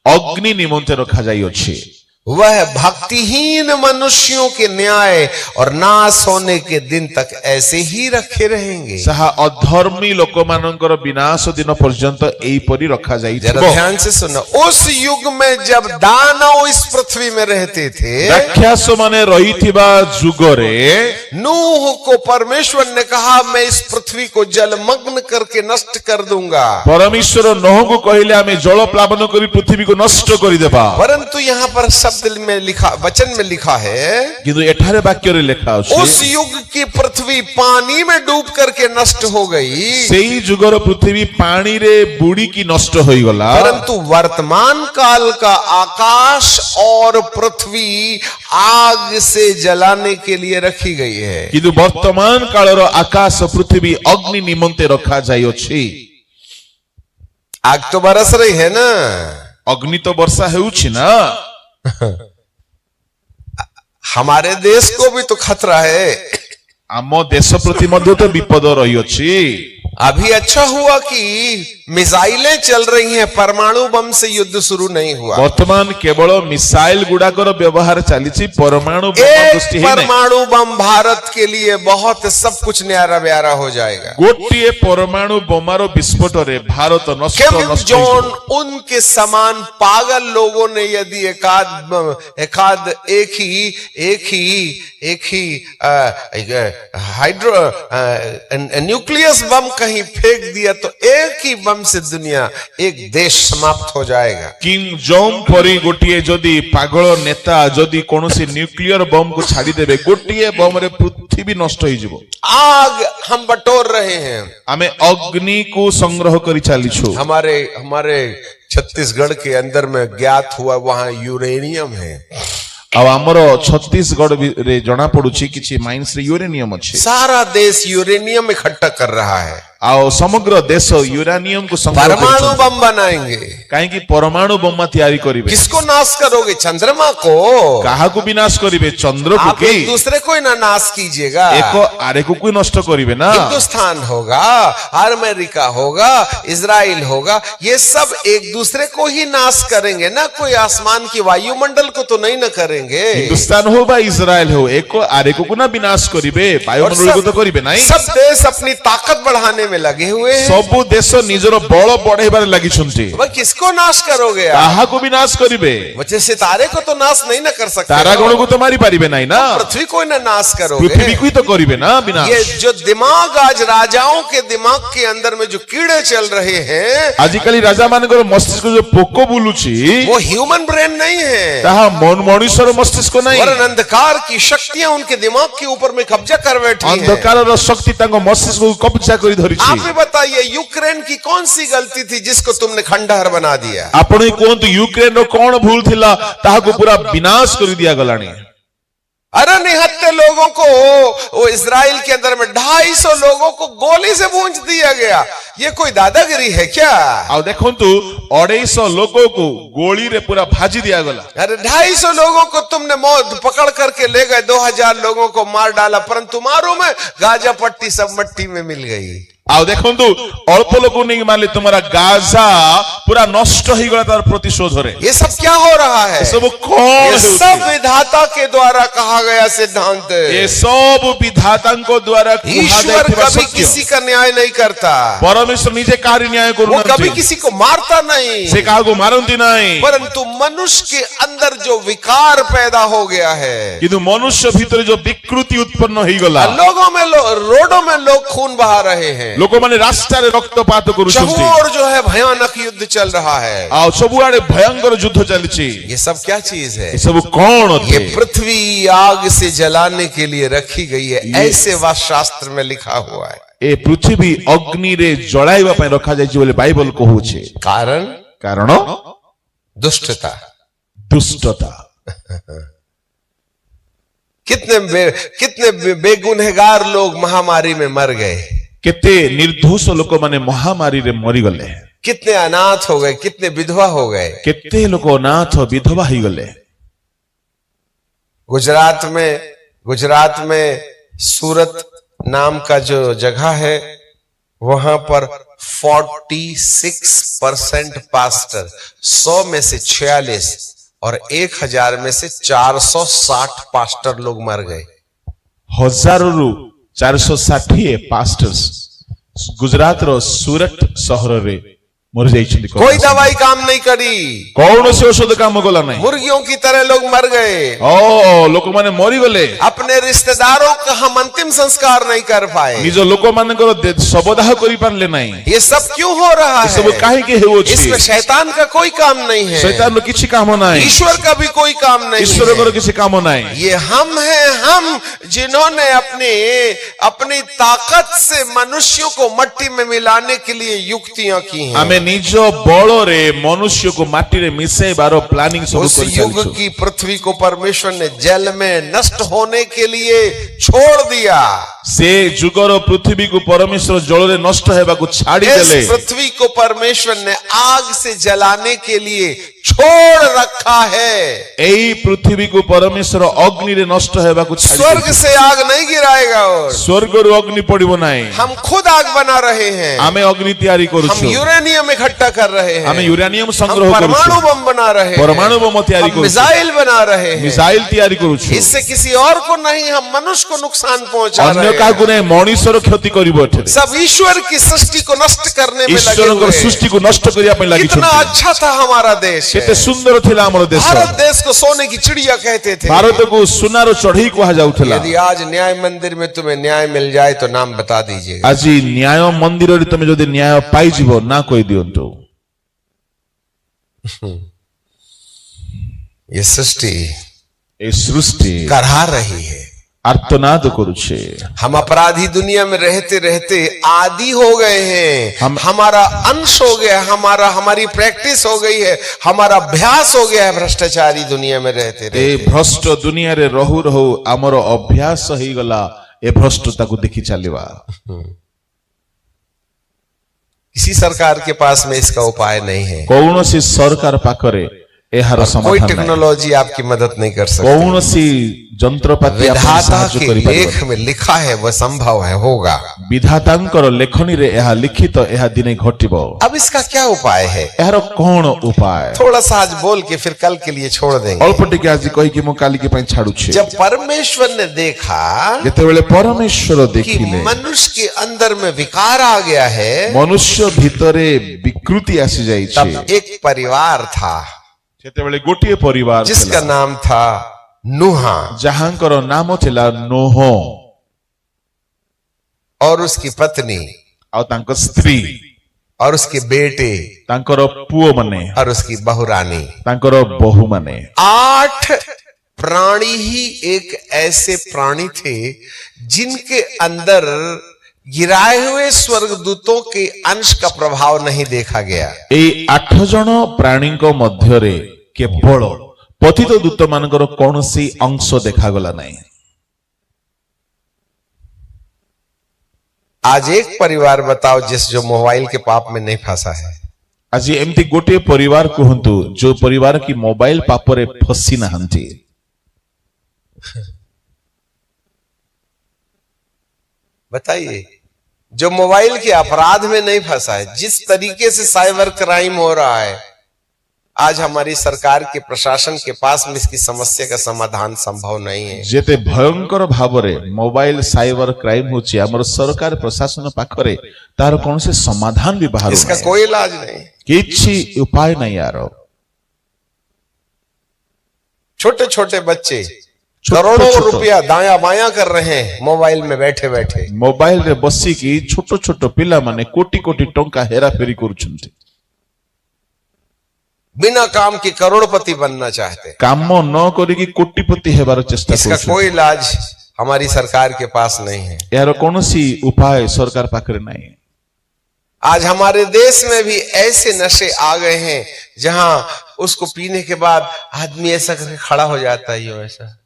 अग्नि निमंत्रण रखा जाइए। वह भक्तिहीन मनुष्यों के न्याय और नाश होने के दिन तक ऐसे ही रखे रहेंगे। जहाँ अधर्मी लोक मानकर विनाश दिन पर्यंत एपरी रखा जाइए। जरा ध्यान से सुनो, उस युग में जब दानव इस पृथ्वी में रहते थे, राक्षस माने रही जुगरे नूह को परमेश्वर ने कहा मैं इस पृथ्वी को जलमग्न करके नष्ट कर दूंगा। परमेश्वर नोह को कहले हमें जल प्लावन करी पृथ्वी को नष्ट कर देबा। परंतु यहाँ पर शब्द में लिखा, वचन में लिखा है किंतु एठारे वाक्य रे लिखा अछि उस युग की पृथ्वी पानी में डूब करके नष्ट हो गई। सेही जुगर पृथ्वी पानी रे बुड़ी की नष्ट होई गला। परंतु वर्तमान काल का आकाश और पृथ्वी आग से जलाने के लिए रखी गई है। किंतु वर्तमान काल रो आकाश पृथ्वी अग्नि निमंते रखा जाय अछि। आग तो बरस रही है ना, अग्नि तो वर्षा हेउछि ना। हमारे देश को भी तो खतरा है। आम देश प्रति मध्य तो विपद रही अछि। अभी अच्छा हुआ कि मिसाइलें चल रही हैं, परमाणु बम से युद्ध शुरू नहीं हुआ। वर्तमान केवल मिसाइल गुड़ाकर व्यवहार चली, परमाणु एक परमाणु बम भारत के लिए बहुत सब कुछ न्यारा ब्यारा हो जाएगा। गोटे परमाणु बमार विस्फोट रे भारत नष्ट नष्ट। जॉन उनके समान पागल लोगों ने यदि एकाद एक ही हाइड्रो न्यूक्लियस बम कहीं फेंक दिया तो एक ही बम से दुनिया, एक देश समाप्त हो जाएगा। किंग जोंग परी गोटिए जदि पागल नेता जदि कोनोसी न्यूक्लियर बम को छाड़ी देबे, गोटिए बम रे पृथ्वी नष्ट हो जिवो। आग हम बटोर रहे हैं, हमें अग्नि को संग्रह करी चालीछु। हमारे छत्तीसगढ़ के अंदर में ज्ञात हुआ वहां यूरेनियम है। अब आमर छत्तीसगढ़ रे जना पड़ुछि किछि माइंस रे यूरेनियम अछि। सारा देश यूरेनियम इकट्ठा कर रहा है। आओ समग्र देश यूरेनियम को संग्रह परमाणु बम बनाएंगे। कहीं की परमाणु बम तैयारी करिवे। किसको नाश करोगे? चंद्रमा को। कहा को विनाश करिवे? चंद्र को। आप एक दूसरे को ना नाश कीजिएगा, एक आरे को कोई नष्ट करिवे ना। हिंदुस्तान होगा, अमेरिका होगा, इजराइल होगा, ये सब एक दूसरे को ही नाश करेंगे ना, कोई आसमान की वायुमंडल को तो नहीं ना करेंगे। हिंदुस्तान हो बा इजराइल हो, एक आरे को ना विनाश करिवे, वायुमंडल को तो करिवे नहीं। सब देश अपनी ताकत बढ़ाने में लगे हुए हैं। सब देश निजर बल बढ़ेबार लागि छंती। वह किसको नाश करोगे? कहा को विनाश करिवे? वजह सितारे को तो नाश नहीं ना कर सकते। तारागण को तो मारी पारिबे नहीं ना। पृथ्वी को ना नाश करोगे, पृथ्वी को तो करिवे ना विनाश। ये जो दिमाग आज राजाओं के दिमाग के अंदर में जो कीड़े चल रहे हैं, आजिकली राजा मानकर मस्तिष्क जो पोको बुलुची, वो ह्यूमन ब्रेन नहीं है, ताहा मनुष्यर मस्तिष्क नहीं। वरन अंधकार की शक्तियां उनके दिमाग के ऊपर में कब्जा कर बैठी हैं। अंधकार शक्ति तांको मस्तिष्क को कब्जा करी धरी। आप ही बताइए, यूक्रेन की कौन सी गलती थी जिसको तुमने खंडहर बना दिया? आपने कहतु यूक्रेन रो कौन भूल थिला ताहाको पूरा विनाश कर दिया गलानी। अरे निहत्ते लोगों को वो इजराइल के अंदर में 250 लोगों को गोली से भूंज दिया गया। ये कोई दादागिरी है क्या? आओ देखंतु 250 लोगों को गोली रे पूरा भाजी दिया गला। अरे 250 लोगों को तुमने मौत पकड़ करके ले गए, 2000 लोगों को मार डाला, परंतु मारो में गाजा पट्टी सब मट्टी में मिल गई। आओ देखंतु अल्प लोग नहीं मानले तुम्हारा गाजा पूरा नष्ट हो गला तार प्रतिशोध रे। ये सब क्या हो रहा है? सब कौन? ये सब विधाता के द्वारा कहा गया सिद्धांत। ये सब विधाता को द्वारा ईश्वर कभी किसी का न्याय नहीं करता। परमेश्वर निजे कार्य न्याय करू, वो कभी किसी को मारता नहीं, से कहा को मारंती नहीं। परंतु मनुष्य के अंदर जो विकार पैदा हो गया है, किंतु मनुष्य भीतर जो विकृति उत्पन्न हो गला, लोगों में रोडों में लोग खून बहा रहे हैं, लोक माने रास्ता रे रक्तपात करूछंती, और जो है भयानक युद्ध चल रहा है। आ सबुआडे भयंकर युद्ध चलछि। ये सब क्या चीज है? ये सब कौन? ये पृथ्वी आग से जलाने के लिए रखी गई है, ऐसे शास्त्र में लिखा हुआ है। ए पृथ्वी अग्नि रे जलाइबा पय रखा जाय बोले बाइबल कहूछे। कारण दुष्टता। कितने बेगुनहगार लोग महामारी में मर गए, केते निर्दोष लोक माने महामारी रे मरी गले, कितने अनाथ हो गए, कितने विधवा हो गए, केते लोक अनाथ विधवा ही गले। गुजरात में सूरत नाम का जो जगह है, वहां पर 46% पास्टर, 100 में से 46 और 1000 में से 460 पास्टर लोग मर गए। 1000 रु 460 पास्टर्स गुजरात रो सूरत शहर रे मर जाइछन्ति। कोई दवाई काम नहीं करी, कौन से औषध काम गला नहीं, मुर्गियों की तरह लोग मर गए। ओ लोक माने मरी गले। अपने रिश्तेदारों का हम अंतिम संस्कार नहीं कर पाए। निज लोक मानकर शवदाह करि पारले नहीं। ये सब क्यों हो रहा है? सब काहे के हेउछि? इसमें शैतान का कोई काम नहीं है, शैतान रो किछि काम नाही, ईश्वर का भी कोई काम नहीं ईश्वर है। को किछि काम नाही। ये हम हैं, हम जिन्होंने अपनी ताकत से मनुष्यों को मट्टी में मिलाने के लिए युक्तियां की हैं। हमें निज बल रे मनुष्य को माटी रे मिसेबारो प्लानिंग सब उस कर युग चलछु। की पृथ्वी को परमेश्वर ने जल में नष्ट होने के लिए छोड़ दिया। से जुगर पृथ्वी को परमेश्वर जल रे नष्ट हेबा को छाड़ी इस देले। पृथ्वी को परमेश्वर ने आग से जलाने के लिए छोड़ रखा है। एई पृथ्वी को परमेश्वर अग्नि रे नष्ट हेबा को छाड़ी स्वर्ग देले। से आग नहीं गिराएगा। और स्वर्ग रो अग्नि पड़िबो नाही। हम खुद आग बना रहे हैं, आमे अग्नि तैयारी हम करूछु। यूरेनियम इकट्ठा कर रहे हैं, आमे यूरेनियम हम संग्रह परमाणु करूछु। बम बना रहे हैं, परमाणु बम तैयारी हम करूछु। मिसाइल बना रहे हैं। मिसाइल तैयारी करूछु। इससे किसी और को नहीं, हम मनुष्य को नुकसान पहुंचा अन्य रहे का हैं। गुने मनुष्यर क्षति करिबो एठे। सब ईश्वर की सृष्टि को नष्ट करने में लगे ईश्वर हुए हैं। सृष्टि को नष्ट करिया पे लागि कितना छथि। अच्छा था हमारा देश। केते सुंदर थिला हमर देश। भारत देश को सोने की चिड़िया कहते थे। भारत को सुनार चढ़ई कहा जाउथला। यदि आज न्याय मंदिर में तुम्हें न्याय मिल जाए तो नाम बता दीजिएगा। आज न्याय मंदिर रे तमे जदि न्याय पाई जिवो ना कहि दियंतो। ये सृष्टि ए सृष्टि करहा रही है, आर्तनाद करुछे। हम अपराधी दुनिया में रहते रहते आदी हो गए हैं। हमारा अंश हो गया, हमारी प्रैक्टिस हो गई है, हमारा अभ्यास हो गया है भ्रष्टाचारी दुनिया में रहते ए रहते। भ्रष्ट दुनिया रे रहु रहु हमर अभ्यास होई गला ए भ्रष्टता को देखि चलिबा। किसी सरकार के पास में इसका उपाय नहीं है। कौनसी सरकार पाखरे एहार कोई समाधान नहीं। टेक्नोलॉजी आपकी मदद नहीं कर सकती। कौनसी जंत्रपाति आपन विधाता साहाय्य के करि लेख पारिबो। में लिखा है वह संभव है, होगा। विधातांकर लेखनी रे एहा लिखित एहा दिने घटिबो। अब इसका क्या उपाय है? एहार कोन उपाय? थोड़ा सा आज बोल के फिर कल के लिए छोड़ देंगे। अल्प टिके आज कहि कि मु काली के पई छाडू छे। जब परमेश्वर ने देखा जेतेबेले परमेश्वर कि देखिले मनुष्य के अंदर में विकार आ गया है, मनुष्य भितरे विकृति आसी जाई छे। तब एक परिवार था जेतेबेले गोटिए परिवार जिसका थिला, नाम था नूहा, जहांकर नाम थिला नोह और उसकी पत्नी आ तांकर स्त्री और उसके बेटे तांकर पुओ माने और उसकी बहुरानी। तांकर बहु माने 8 प्राणी ही एक ऐसे प्राणी थे जिनके अंदर गिराए हुए स्वर्गदूतों के अंश का प्रभाव नहीं देखा गया। ए 8 जन प्राणी मध्य केवल पतित दूत मानकर कौनसी अंश देखा गला नहीं। आज एक परिवार बताओ जो मोबाइल के पाप में नहीं फंसा है। आज एमती गोटे परिवार कहतु जो परिवार की मोबाइल पापरे फसी नहांती। बताइए, जो मोबाइल के अपराध में नहीं फंसा है। जिस तरीके से साइबर क्राइम हो रहा है, आज हमारी सरकार के प्रशासन के पास में इसकी समस्या का समाधान संभव नहीं है। जेते भयंकर भावरे मोबाइल साइबर क्राइम होची हमर सरकार प्रशासन पाखरे तार कौन से समाधान भी बाहर इसका कोई इलाज नहीं, किछि उपाय नहीं यारो। छोटे छोटे बच्चे छोटे करोड़ों छोटे रुपया दाया बाया कर रहे हैं मोबाइल में बैठे बैठे। मोबाइल रे बसी की छोट छोट पिला माने कोटी कोटी टंका हेरा फेरी करूछंती। बिना काम के करोड़पति बनना चाहते, काम न करी कोटिपति हेबार चेष्टा इसका करूछंती। कोई इलाज हमारी सरकार के पास नहीं है। यार कौनसी उपाय सरकार पाखरे नहीं। आज हमारे देश में भी ऐसे नशे आ गए हैं जहां उसको पीने के बाद आदमी ऐसा करके खड़ा हो जाता है। ऐसा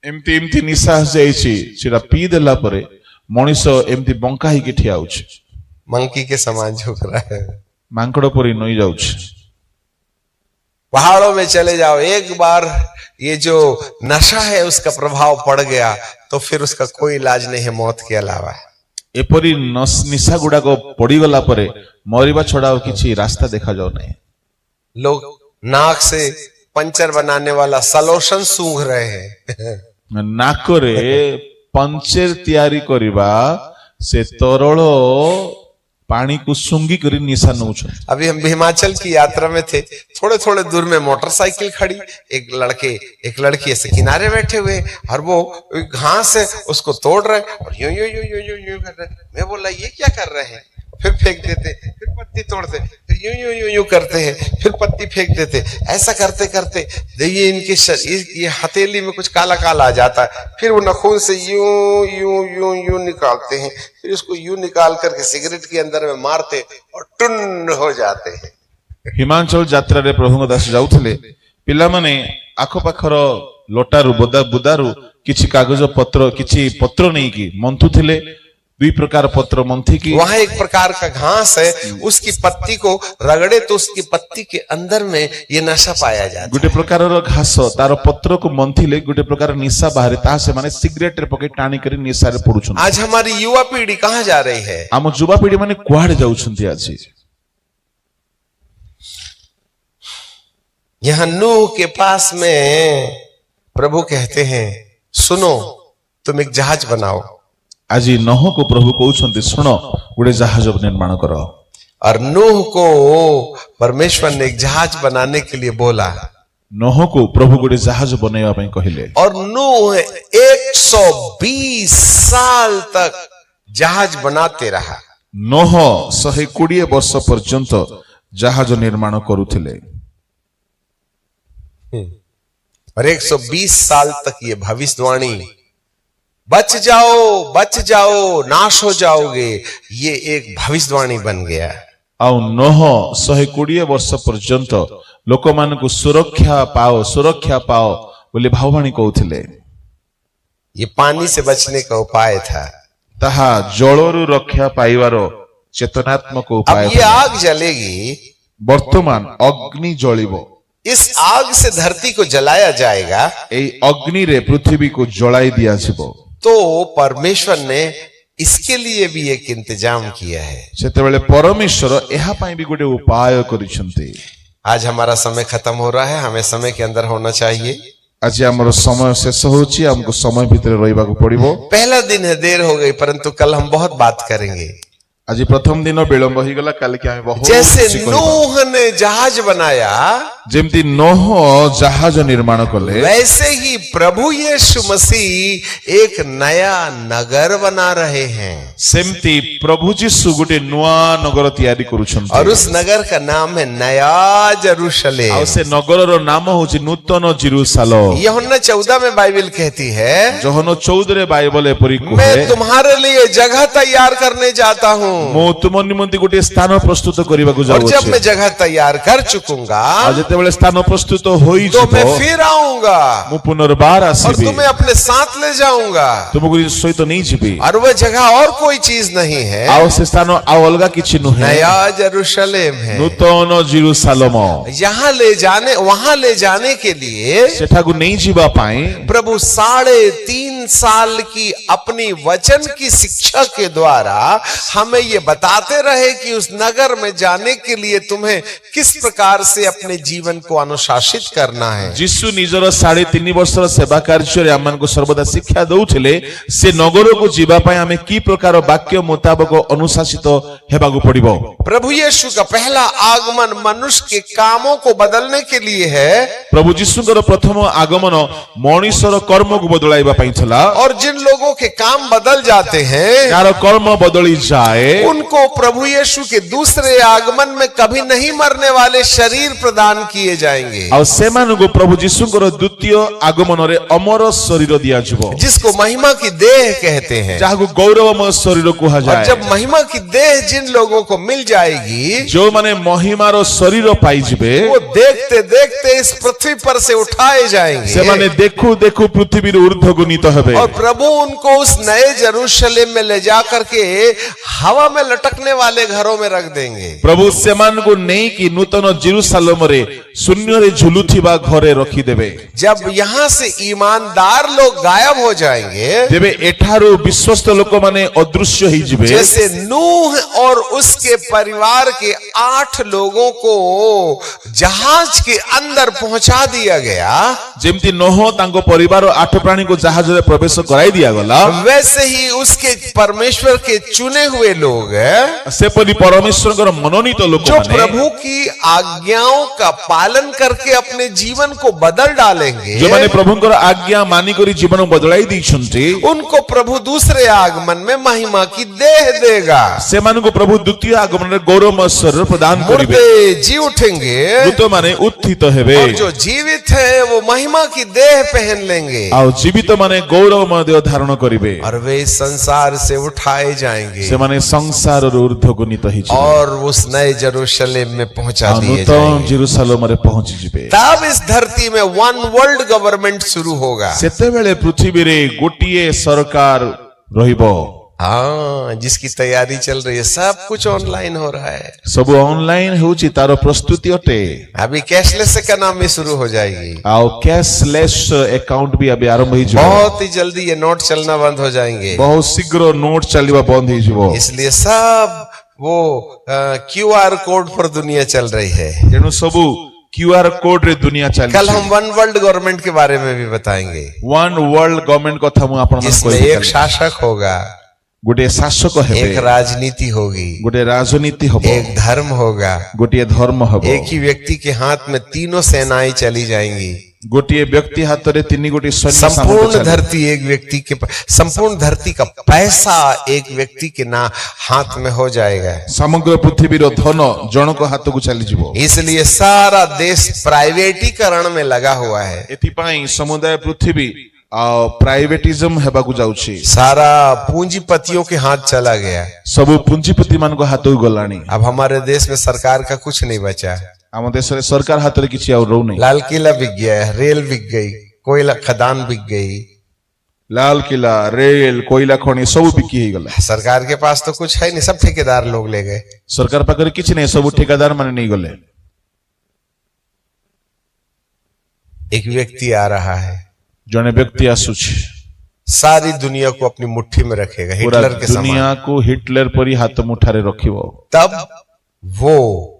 एमती एमती निशा जाइछि सेटा पी देला परे मनीष एमती बंका ही के ठिया होछ, मंकी के समान झुक रहा है। मांकड़ परी नई जाउछ। पहाड़ों में चले जाओ, एक बार ये जो नशा है उसका प्रभाव पड़ गया तो फिर उसका कोई इलाज नहीं है मौत के अलावा। एपरी निशा गुड़ाक पड़गला मरिबा छड़ा किसी रास्ता देखा जाओ नहीं। लोग नाक से पंचर बनाने वाला सलोशन सूंघ रहे हैं। नाकरे पंचर तैयारी करिबा से तरल पानी को सूंघी कर निशा नौ। अभी हम हिमाचल की यात्रा में थे, थोड़े थोड़े दूर में मोटरसाइकिल खड़ी, एक लड़की ऐसे किनारे बैठे हुए और वो घास है उसको तोड़ रहे और यूं यूं यूं यूं यूं यूं कर रहे। मैं बोला ये क्या कर रहे हैं? फिर फेंक देते, फिर पत्ती तोड़ते, फिर यूं यूं यूं यूं करते हैं, फिर पत्ती फेंक देते। ऐसा करते करते देखिए इनके ये हथेली में कुछ काला काला आ जाता है, फिर वो नाखून से यूं यूं यूं यूं निकालते हैं, फिर उसको यूं निकाल करके सिगरेट के अंदर में मारते और टुन्न हो जाते हैं। हिमाचल यात्रा रे प्रभु दास जाउथले, पिला माने आखो पाखर लोटारू बुदारू किछि कागज पत्र किछि पत्र नहीं की मंथु थिले। दुई प्रकार पत्र मंथी की, वहां एक प्रकार का घास है, उसकी पत्ती को रगड़े तो उसकी पत्ती के अंदर में ये नशा पाया जाता है। गोटे प्रकार घास तार पत्र को मंथिले गोटे प्रकार निशा बाहर ता से माने सिगरेट रे पके टाणी करी निशा रे पडुछन। आज हमारी युवा पीढ़ी कहां जा रही है? आम युवा पीढ़ी माने कुआडे जाउछंती आज। यहां नूह के पास में प्रभु कहते हैं सुनो तुम एक जहाज बनाओ। आज नोह को प्रभु कहउछंती सुनो गोटे जहाज निर्माण करो। और नूह को परमेश्वर ने एक जहाज बनाने के लिए बोला। नोह को प्रभु गोटे जहाज बनैबा पई कहिले और नूह 120 साल तक जहाज बनाते रहा। नोह 120 वर्ष पर्यंत जहाज निर्माण करुथिले और 120 साल तक ये भविष्यवाणी बच जाओ नाश हो जाओगे, ये एक भविष्यवाणी बन गया। आउ नोह 120 वर्ष पर्यंत लोक मान को सुरक्षा पाओ बोले भाववाणी कहउथिले। ये पानी से बचने का उपाय था, ताहा जलरु रक्षा पाइबारो चेतनात्मक उपाय। अब ये आग जलेगी, वर्तमान अग्नि जलिबो, इस आग से धरती को जलाया जाएगा, एई अग्नि रे पृथ्वी को जलाई दिया जिवो। तो परमेश्वर ने इसके लिए भी एक इंतजाम किया है। सेतेबेले परमेश्वर एहा पई भी गोटे उपाय करिसंती। आज हमारा समय खत्म हो रहा है, हमें समय के अंदर होना चाहिए। आज हमरो समय शेष होची, हमको समय भीतर रहिबा को पड़िबो। पहला दिन है, देर हो गई, परंतु कल हम बहुत बात करेंगे। आज प्रथम दिन विलंब हो गला, काल के हमें बहुत जैसे नूह ने जहाज बनाया, जेमती नोह जहाज निर्माण कले, वैसे ही प्रभु यीशु मसीह एक नया नगर बना रहे हैं। सेमती प्रभु जीसु गोटे नुआ नगर तैयारी करूछंती और उस नगर का नाम है नया यरूशलेम। और से नगर रो नाम होची नूतन जेरूशलेम। यूहन्ना 14 में बाइबल कहती है, जोहनो 14 रे बाइबल एपरि मैं कहे, तुम्हारे लिए जगह तैयार करने जाता हूँ। मो तुम निमंती गोटे स्थान प्रस्तुत करबा को और जाउ जब मैं जगह तैयार कर चुकूंगा, आ जते बेले स्थान प्रस्तुत होई तो मैं जिवो, फिर आऊंगा मु पुनर्बार और आसीबी, तुम्हें अपने साथ ले जाऊंगा। तुमको सहित नहीं जिबी। और वह जगह और कोई चीज नहीं है, आउ से स्थान आउ अलगा किछि नुहे, नया यरूशलेम है। नूतन जेरूशलेम। वहां ले जाने के लिए सेठागु नहीं जीवा पाई प्रभु 3.5 साल की अपनी वचन की शिक्षा के द्वारा हमें ये बताते रहे कि उस नगर में जाने के लिए तुम्हें किस प्रकार से अपने जीवन को अनुशासित करना है। जीसु निजर 3.5 वर्षर सेवा कार्य आम को सर्वदा शिक्षा दउथिले, से नगर को जीवा पाई हमें की प्रकार वाक्य मुताबक अनुशासित हेबागु पड़िबो। प्रभु यीशु का पहला आगमन मनुष्य के कामों को बदलने के लिए है। प्रभु जीसुଙ୍କର प्रथम आगमन मनुष्यर कर्म को बदलाइबा पई थला। और जिन लोगों के काम बदल जाते हैं, कार कर्म बदली जाए, उनको प्रभु यीशु के दूसरे आगमन में कभी नहीं मरने वाले शरीर प्रदान किए जाएंगे। और सेमानको प्रभु जीसुଙ୍କର द्वितीय आगमन रे अमर शरीर दिया जिवो, जिसको महिमा की देह कहते हैं। जाहाको गौरवमय शरीर कहा और जाए। जब महिमा की देह जिन लोगों को मिल जाएगी, जो माने महिमार शरीर पाई जिवे, वो देखते देखते इस पृथ्वी पर से उठाए जाएंगे। से माने देखु देखु पृथ्वी ऊर्ध्व गुणित हेबे। ହେବେ और प्रभु उनको उस नए जेरूशलेम में ले जा करके हवा में लटकने वाले घरों में रख देंगे। प्रभु सेमानकु नेई कि नूतन जेरूसालेम रे शून्य रे झुलुथिबा घरे रखी देबे। जब यहाँ से ईमानदार लोग गायब हो जाएंगे, जेबे एठारु विश्वस्त लोक माने अदृश्य ही जिबे, जैसे नूह और उसके परिवार के 8 लोगों को जहाज के अंदर पहुंचा दिया गया, जेमति नोह तांको परिवार 8 प्राणी को जहाज रे प्रवेश कराई दिया गला, वैसे ही उसके परमेश्वर के चुने हुए लोग से परि परमेश्वर मनोनीत लोक जो माने प्रभु की आज्ञाओं का पालन करके अपने जीवन को बदल डालेंगे, जो माने प्रभुंकर आज्ञा मानी करी जीवन बदलाई दैछन्ति, उनको प्रभु दूसरे आगमन में महिमा की देह देगा। से मानको प्रभु द्वितीय आगमन रे गौरवमय शरीर प्रदान करिबे। मुर्दे जी उठेंगे मृत माने उत्थित हेबे, और जो जीवित है वो महिमा की देह पहन लेंगे आ जीवित माने गौरवमय देह धारण करिबे, और वे इस संसार से उठाए जाएंगे से माने संसार रो ऊर्ध्वको नीत ही जिबे और उस नए जेरूशलेम में पहुंचा दिए नूतन जाएंगे। जेरूसालेम रे पहुंची जिबे। तब इस धरती में वन वर्ल्ड गवर्नमेंट शुरू होगा। सेते बेले पृथ्वी रे गोटिए सरकार रहिबो। हाँ, जिसकी तैयारी चल रही है, सब कुछ ऑनलाइन हो रहा है। सब ऑनलाइन होची तार प्रस्तुति अटे। अभी कैशलेस इकोनॉमी शुरू हो जाएगी। आउ कैशलेस अकाउंट भी अभी आरंभ ही जो बहुत ही जल्दी ये नोट चलना बंद हो जाएंगे। बहुत शीघ्र नोट चलिबा बंद ही जो, इसलिए सब वो QR कोड पर दुनिया चल रही है। जेनु सबु QR कोड रे दुनिया चली। कल हम वन वर्ल्ड गवर्नमेंट के बारे में भी बताएंगे, वन वर्ल्ड गवर्नमेंट कथा मु आपन मन जिसमें एक शासक होगा, गोटे शासक एक हेबे, राजनीति होगी, गोटे राजनीति हबो, एक धर्म होगा, गोटे धर्म हबो, एक ही व्यक्ति के हाथ में तीनों सेनाएं चली जाएंगी। गोटे व्यक्ति हाथ रे तीन गोटे सैन्य संपूर्ण सामंत धरती एक व्यक्ति के संपूर्ण धरती का पैसा एक व्यक्ति के ना हाथ में हो जाएगा। समग्र पृथ्वी रो धन जनक हाथ को चली जिवो। इसलिए सारा देश प्राइवेटीकरण में लगा हुआ है। एथि पई समुदाय पृथ्वी प्राइवेटिज्म हेबाकु जाउछि। सारा पूंजीपतियों के हाथ चला गया। सब पूंजीपति मान को हाथ हो गलानी। अब हमारे देश में सरकार का कुछ नहीं बचा। आम देश रे सरकार हाथ रे किछि और रहू नहीं। लाल किला बिक गया है, रेल बिक गई, कोयला खदान बिक गई, लाल किला, रेल, कोयला खनि सब बिकी ही गला। सरकार के पास तो कुछ है नहीं, सब ठेकेदार लोग ले गए। सरकार पाखरे किछि नहीं, सब ठेकेदार माने नहीं गले। एक व्यक्ति आ रहा है, जने व्यक्ति आसुछि, सारी दुनिया को अपनी मुट्ठी में रखेगा, पूरा हिटलर के दुनिया समान। को हिटलर परी हाथ मुठारे रखिबो। तब वो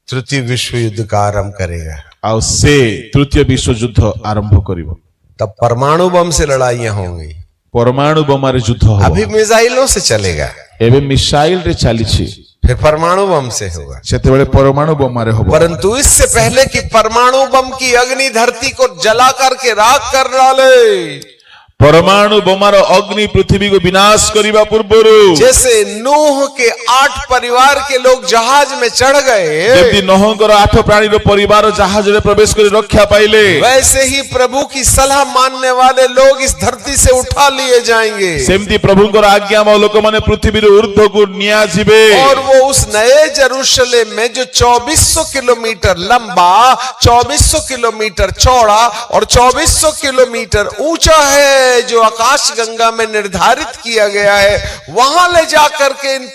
तृतीय विश्व युद्ध का आरंभ करेगा। आ से तृतीय विश्व युद्ध आरंभ करिवो। तब परमाणु बम से लड़ाइयां होंगी। परमाणु बम युद्ध हो। अभी मिसाइलों से चलेगा, एबे मिसाइल रे चलीछि, फिर परमाणु बम से होगा। सेतेबेले परमाणु बम रे होबो। परंतु इससे पहले कि परमाणु बम की अग्नि धरती को जला करके राख कर डाले, परमाणु बमार अग्नि पृथ्वी को विनाश करिबा पूर्वरु, जैसे नूह के 8 परिवार के लोग जहाज में चढ़ गए, जेति नोहकर 8 प्राणी रो परिवार जहाज रे प्रवेश करि रक्षा पाइले, वैसे ही प्रभु की सलाह मानने वाले लोग इस धरती से उठा लिए जाएंगे। सेमति प्रभुंकर आज्ञा म लोक माने पृथ्वी रो ऊर्ध्व को निया जिबे। और वो उस नए जेरूशलेम में जो 2400 किलोमीटर लंबा, 2400 किलोमीटर चौड़ा और 2400 किलोमीटर ऊंचा है, जो आकाश गंगा में निर्धारित किया गया है, वहां ले जाकर के इन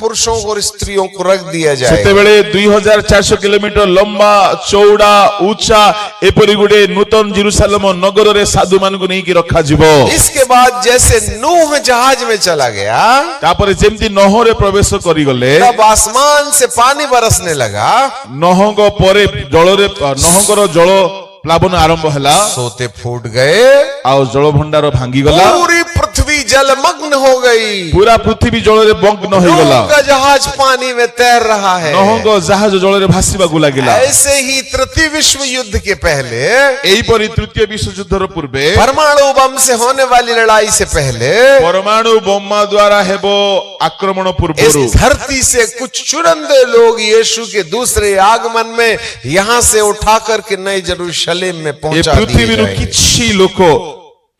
पुरुषों और स्त्रियों को रख दिया जाए। सेतेबेले 2400 किलोमीटर लंबा, चौड़ा, ऊंचा एपरि गुडे नूतन जेरूसालेम नगर रे साधु मान को नहीं कि रखा जिवो। इसके बाद जैसे नूह जहाज में चला गया, तापरे जेमति नोह रे प्रवेश करि गले, तब आसमान से पानी बरसने लगा। नोह को परे जल रे नोहकर जल प्लावन आरंभ हला, सोते फूट गए, आ जल भंडार भांगी गला, पूरी पृथ्वी जलमग्न हो गई, पूरा पृथ्वी जल रे मग्न हो गला। नूह का जहाज पानी में तैर रहा है। नोह को जहाज जल रे भासीबा लागिला। ऐसे ही तृतीय विश्व युद्ध के पहले, एही परि तृतीय विश्व युद्ध रो पूर्वे, परमाणु बम से होने वाली लड़ाई से पहले, परमाणु बोमा द्वारा हेबो आक्रमण पूर्वरु, इस धरती से कुछ चुनिंदे लोग यीशु के दूसरे आगमन में यहां से उठा करके नए जेरूशलेम में पहुंचा दिए पृथ्वी रो जाएंगे। किछि लोक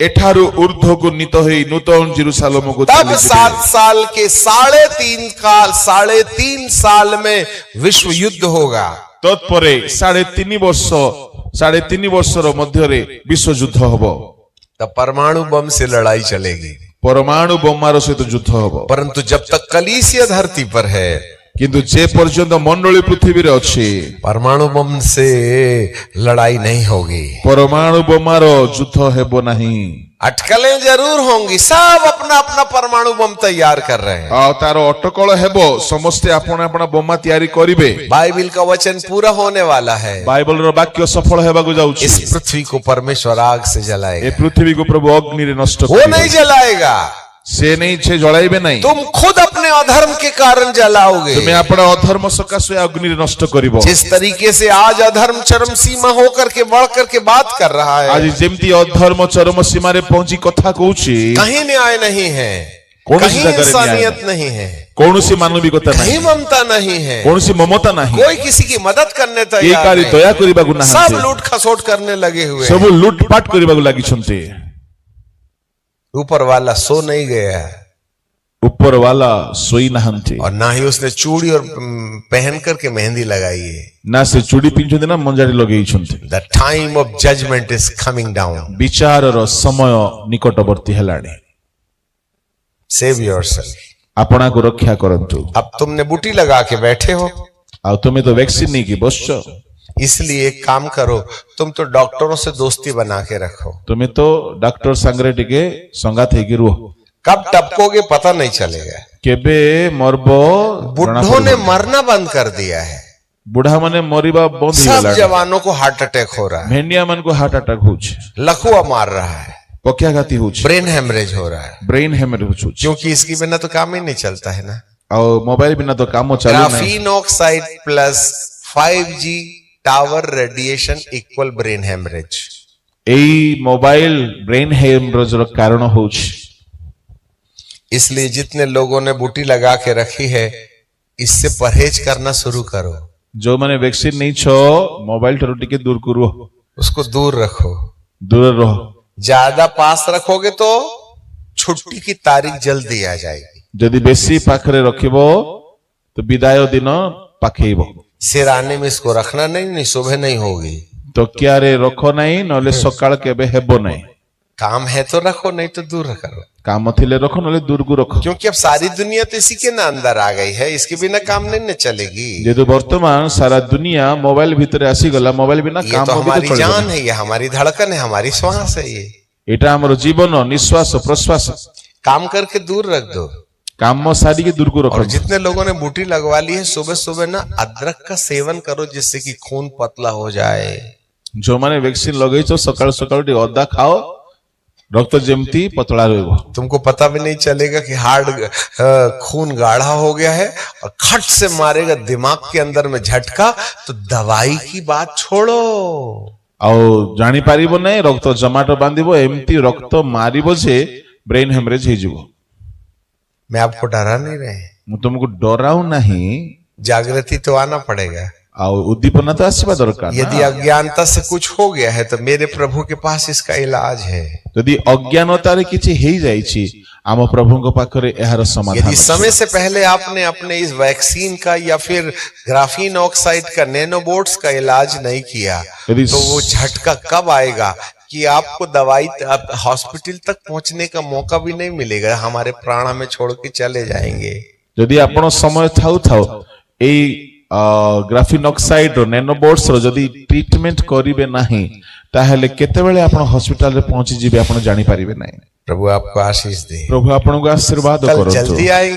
एठारु ऊर्ध्व को नीत होई नूतन जेरूसालेम को तब 7 साल के 3.5 साल में विश्व युद्ध होगा। तत्परे 3.5 वर्ष 3.5 वर्षर मध्य रे विश्व युद्ध हबो। तब परमाणु बम से लड़ाई चलेगी। परमाणु बोमार सहित युद्ध हबो। परंतु जब तक कलीसिया धरती पर है, किंतु जे पर्यंत मंडली पृथ्वी रे अछि परमाणु बम से लड़ाई नहीं होगी। परमाणु बोमार युद्ध हेबो नहीं। अटकलें जरूर होंगी, सब अपना अपना परमाणु बम तैयार कर रहे हैं। आ तार अटकल हेबो, समस्ते आपण आपण बोमा तयारी करिवे। बाइबिल का वचन पूरा होने वाला है। बाइबल रो वाक्य सफल हेबाकू जाउछि। इस पृथ्वी को परमेश्वर आग से ए जलाएगा। पृथ्वी को प्रभु अग्नि रे नष्ट वो करिवे। नहीं जलाएगा, से नहीं छे जळाइबे नहीं। तुम खुद अपने अधर्म के कारण जलाओगे। तुम्हें आपण अधर्म सकाशे अग्नि रे नष्ट करिवो। जिस तरीके से आज अधर्म चरम सीमा होकर के बढ़ करके बात कर रहा आज है, जेमती अधर्म चरम सीमा रे पहुंची कथा कहूछि, कहीं न्याय नहीं है, कौन सी कहीं जगह रे न्याय इंसानियत नहीं है, कौनसी मानविकता कहीं नहीं, ममता नहीं है, कौनसी ममता नहीं, कोई किसी की मदद करने ए तैयार कारी नहीं। दया करिबाकू सब नाहंती। लूट खसोट करने लगे हुए सब हैं। लूटपाट करिबाकू लागिछन्ते। ऊपर वाला सो नहीं गया ऊपर वाला सोई नाहंती। और ना ही उसने चूड़ी और पहन करके मेहंदी लगाई है। ना से चूड़ी पिंचुंते ना मंजारी लगेइछन्ते। The time of judgement is coming down. विचारर समय निकटवर्ती हेलाणी। Save yourself. आपणा को रक्षा करंतु। अब तुमने बूटी लगा के बैठे हो, आ तुमे तो वैक्सीन नहीं की बसछ। इसलिए एक काम करो, तुम तो डॉक्टरों से दोस्ती बना के रखो। तुमे तो डॉक्टर संगरे टिके संगात हेकी रुह। कब टपकोगे पता नहीं चलेगा। केबे मरबो बुढ़ों ने मरना बंद कर दिया है। बुढ़ा माने मरिबा बंद सब हिगला। जवानों को हार्ट अटैक हो रहा है, भेंडिया मन को हार्ट अटैक होछ। लकवा मार रहा है, पक्याघाती होछ। ब्रेन हेमरेज हो रहा है, ब्रेन हेमरेज होछ। क्योंकि इसके बिना तो काम ही नहीं चलता है ना। और मोबाइल बिना तो काम चालू नहीं। Graphene oxide plus 5G tower radiation equal brain haemorrhage. एई मोबाइल ब्रेन हेमरेज रो कारण होछ। इसलिए जितने लोगों ने बूटी लगा के रखी है, इससे परहेज करना शुरू करो। जो माने वैक्सीन नहीं छो, मोबाइल ठरो टिके दूर करो। उसको दूर रखो। दूर रहो। ज्यादा पास रखोगे तो छुट्टी की तारीख जल्दी आ जाएगी। जदि बेसी पाखरे रखिबो तो विदाय दिन पाखेइबो। सिराने में इसको रखना नहीं, सुबह नहीं होगी। तो क्या रे रखो नहीं, नले सकाळ केबे हेबो नहीं। काम है तो रखो, नहीं तो दूर करो। काम थिले रखो, नले दूर को रखो। क्योंकि अब सारी दुनिया तो इसी के ना अंदर आ गई है, इसके बिना काम नहीं न चलेगी। जेतु वर्तमान सारा दुनिया मोबाइल भीतर आसी गला। मोबाइल बिना ये काम तो होबे तो हमारी चलबो जान नहीं। है, ये हमारी धड़कन है, हमारी श्वास है। ये एटा हमर जीवन निश्वास प्रश्वास। काम करके दूर रख दो। काम सारी के दूर को रखो। और जितने लोगों ने बूटी लगवा ली है, सुबह सुबह ना अदरक का सेवन करो, जिससे कि खून पतला हो जाए। जो माने वैक्सीन लगई छो, सकाळ सकाळ टी अदा खाओ, रक्त जेमती पतला रहबो। तुमको पता भी नहीं चलेगा कि खून गाढ़ा हो गया है, और खट से मारेगा दिमाग के अंदर में झटका, तो दवाई की बात छोड़ो। आ जानी पारिबो नहीं, रक्त जमाटो बांधिबो, एमती रक्त मारिबो जे ब्रेन हेमरेज हे जिवो। मैं आपको डरा नहीं रहे, मु तुमको डराऊ नहीं। जागृति तो आना पड़ेगा। आ उद्दीपना तो आसीबा दरकार। यदि अज्ञानता से कुछ हो गया है, तो मेरे प्रभु के पास इसका इलाज है। यदि अज्ञानता रे किछि हेई जाईछि, आम प्रभुଙ୍କ पाखरे एहार समाधान। यदि समय से पहले आपने अपने इस वैक्सीन का या फिर ग्राफीन ऑक्साइड का, नैनोबोट्स का इलाज नहीं किया, तो वो झटका कब आएगा कि आपको दवाई हॉस्पिटल तक पहुंचने का मौका भी नहीं मिलेगा। हमारे प्राण हमें छोड़ के चले जाएंगे। यदि आपण समय थाउ थाउ एई ग्राफीन ऑक्साइड और नैनोबोट्स रो जदि ट्रीटमेंट करिवे नाही, ताहेले केतेबेले आपण हॉस्पिटल रे पहुंची जिबे आपण जानि पारिबे नाही। प्रभु आपको आशीष दे। प्रभु आपनको आशीर्वाद कल करतु। जल्दी आएंगे।